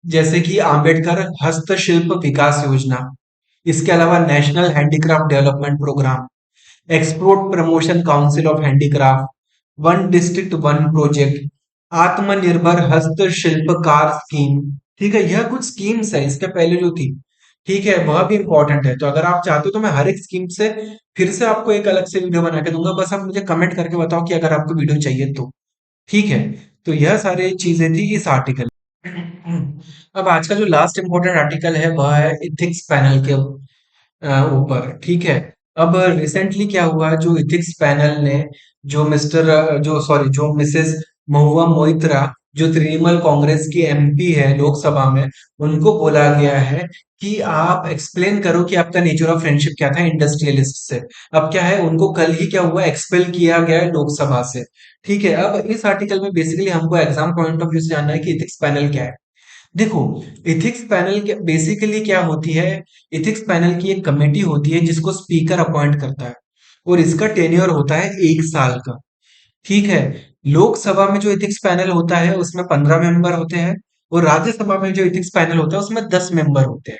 जैसे कि आम्बेडकर हस्तशिल्प विकास योजना, इसके अलावा national handicraft development program, export promotion council of handicraft, one district one project, आत्मनिर्भर हस्तशिल्पकार स्कीम। ठीक है, यह कुछ स्कीम्स है इसके पहले जो थी। ठीक है, वह भी इंपॉर्टेंट है। तो अगर आप चाहते हो तो मैं हर एक स्कीम से फिर से आपको एक अलग से वीडियो बना के दूंगा। बस आप मुझे कमेंट करके बताओ कि अगर आपको वीडियो चाहिए तो। ठीक है, तो यह सारी चीजें थी इस आर्टिकल। अब आज का जो लास्ट इंपॉर्टेंट आर्टिकल है वह है इथिक्स पैनल के ऊपर। ठीक है, अब रिसेंटली क्या हुआ, जो इथिक्स पैनल ने जो मिस्टर जो सॉरी जो मिसेस महुआ मोइत्रा, जो तृणमूल कांग्रेस की एमपी है लोकसभा में, उनको बोला गया है कि आप एक्सप्लेन करो कि आपका नेचर ऑफ फ्रेंडशिप क्या था इंडस्ट्रियलिस्ट से। अब क्या है, उनको कल ही क्या हुआ, एक्सपेल किया गया है लोकसभा से। ठीक है, अब इस आर्टिकल में बेसिकली हमको एग्जाम पॉइंट ऑफ व्यू से जानना है कि इथिक्स पैनल क्या है। देखो, इथिक्स पैनल के बेसिकली क्या होती है, इथिक्स पैनल की एक कमेटी होती है जिसको स्पीकर अपॉइंट करता है और इसका टेन्योर होता है 1 साल का। ठीक है, लोकसभा में जो इथिक्स पैनल होता है उसमें 15 मेंबर होते हैं और राज्यसभा में जो इथिक्स पैनल होता है उसमें 10 मेंबर होते हैं।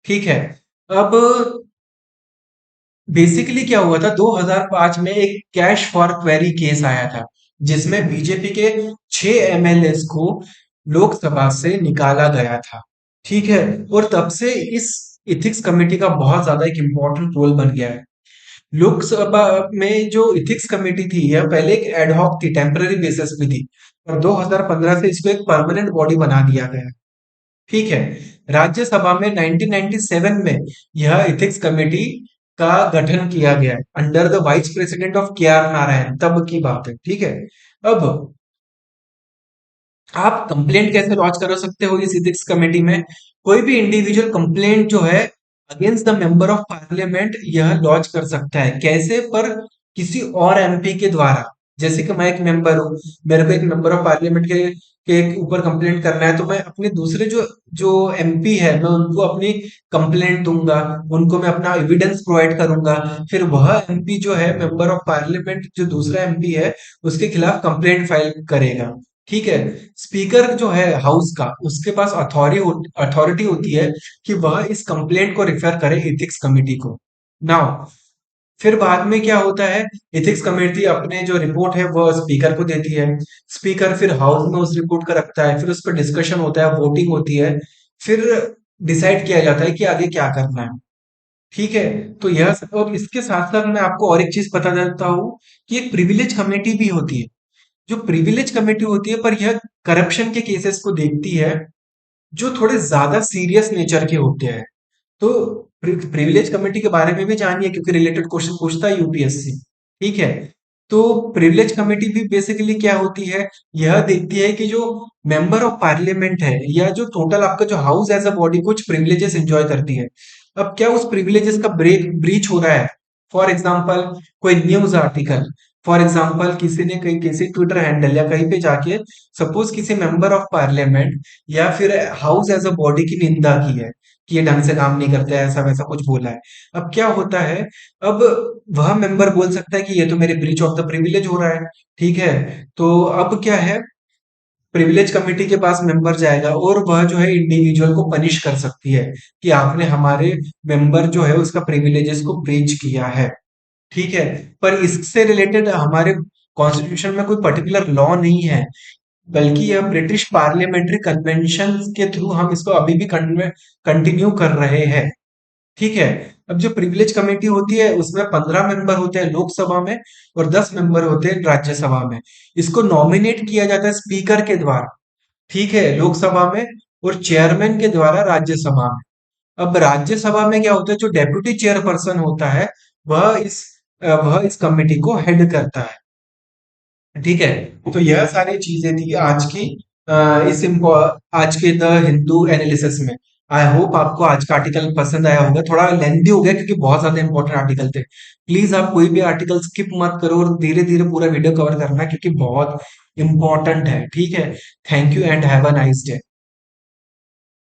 ठीक है, अब बेसिकली क्या हुआ था, 2005 में एक कैश फॉर क्वेरी केस आया था जिसमें बीजेपी के 6 एमएलएस को लोकसभा से निकाला गया था। ठीक है, और तब से इस इथिक्स कमेटी का बहुत ज्यादा एक इंपॉर्टेंट रोल बन गया है। लोकसभा में जो इथिक्स कमेटी थी यह पहले एक एडहॉक थी, टेम्पररी बेसिस पे थी, और 2015 से इसको एक परमानेंट बॉडी बना दिया गया। ठीक है, राज्यसभा में 1997 में यह इथिक्स कमेटी का गठन किया गया है under the vice president of के आर नारायण, तब की बात है। ठीक है, अब आप कंप्लेंट कैसे लॉन्च कर सकते हो इस इथिक्स कमेटी में? कोई भी इंडिविजुअल कंप्लेंट जो है against the member of parliament यह लॉन्च कर सकता है। कैसे? पर किसी और एमपी के द्वारा। जैसे कि मैं एक मेंबर हूँ, मेरे को एक मेंबर ऑफ पार्लियामेंट के ऊपर कंप्लेंट करना है, तो मैं अपने दूसरे जो जो एमपी है मैं उनको अपनी कंप्लेंट दूंगा, उनको मैं अपना एविडेंस प्रोवाइड करूंगा। फिर वह एमपी जो है मेंबर ऑफ पार्लियामेंट, जो दूसरा एमपी है उसके खिलाफ कंप्लेंट फाइल करेगा। ठीक है, स्पीकर जो है हाउस का, उसके पास अथॉरिटी होती है कि वह इस कंप्लेंट को रिफर करे एथिक्स कमेटी को। नाउ फिर बाद में क्या होता है, एथिक्स कमेटी अपने जो रिपोर्ट है वो स्पीकर को देती है। स्पीकर फिर हाउस में उस रिपोर्ट का रखता है, फिर उस पर डिस्कशन होता है, वोटिंग होती है, फिर डिसाइड किया जाता है कि आगे क्या करना है। ठीक है, तो यह और इसके साथ साथ मैं आपको और एक चीज बता देता हूँ कि एक प्रिविलेज कमेटी भी होती है। जो प्रिविलेज कमेटी होती है पर यह करप्शन के केसेस को देखती है जो थोड़े ज्यादा सीरियस नेचर के होते हैं। तो प्रिविलेज कमेटी के बारे में भी जानिए क्योंकि रिलेटेड क्वेश्चन पूछता है यूपीएससी। ठीक है, तो प्रिविलेज कमेटी भी बेसिकली क्या होती है, यह देखती है कि जो मेंबर ऑफ पार्लियामेंट है या जो टोटल आपका जो हाउस एज अ बॉडी कुछ प्रिविलेजेस एंजॉय करती है, अब क्या उस प्रिविलेजेस का ब्रीच हो रहा है। फॉर एग्जाम्पल कोई न्यूज आर्टिकल, फॉर एग्जाम्पल किसी ने कहीं किसी ट्विटर हैंडल या कहीं पे जाके सपोज किसी मेंबर ऑफ पार्लियामेंट या फिर हाउस एज अ बॉडी की निंदा की है कि ये ढंग से काम नहीं करते हैं, ऐसा वैसा कुछ बोला है। अब क्या होता है, अब वह मेंबर बोल सकता है कि ये तो मेरे ब्रीच ऑफ द प्रिविलेज हो रहा है। ठीक है, तो अब क्या है, प्रिविलेज कमेटी के पास मेंबर जाएगा और वह जो है इंडिविजुअल को पनिश कर सकती है कि आपने हमारे मेंबर जो है उसका प्रिविलेजेस को ब्रीच किया है। ठीक है। पर इससे रिलेटेड हमारे कॉन्स्टिट्यूशन में कोई पर्टिकुलर लॉ नहीं है, बल्कि यह ब्रिटिश पार्लियामेंट्री कन्वेंशन के थ्रू हम इसको अभी भी कंटिन्यू कर रहे हैं। ठीक है। अब जो प्रिविलेज कमेटी होती है उसमें 15 मेंबर होते हैं लोकसभा में और 10 मेंबर होते हैं राज्यसभा में। इसको नॉमिनेट किया जाता है स्पीकर के द्वारा, ठीक है, लोकसभा में, और चेयरमैन के द्वारा राज्यसभा में। अब राज्यसभा में क्या होता है, जो डेप्यूटी चेयरपर्सन होता है वह इस कमेटी को हेड करता है। ठीक है। तो यह सारी चीजें थी आज की आज के द हिंदू एनालिसिस में। आई होप आपको आज का आर्टिकल पसंद आया होगा। थोड़ा लेंथी हो गया क्योंकि बहुत ज्यादा इंपॉर्टेंट आर्टिकल थे। प्लीज आप कोई भी आर्टिकल स्किप मत करो और धीरे धीरे पूरा वीडियो कवर करना क्योंकि बहुत इंपॉर्टेंट है। ठीक है। Thank you and have a nice day.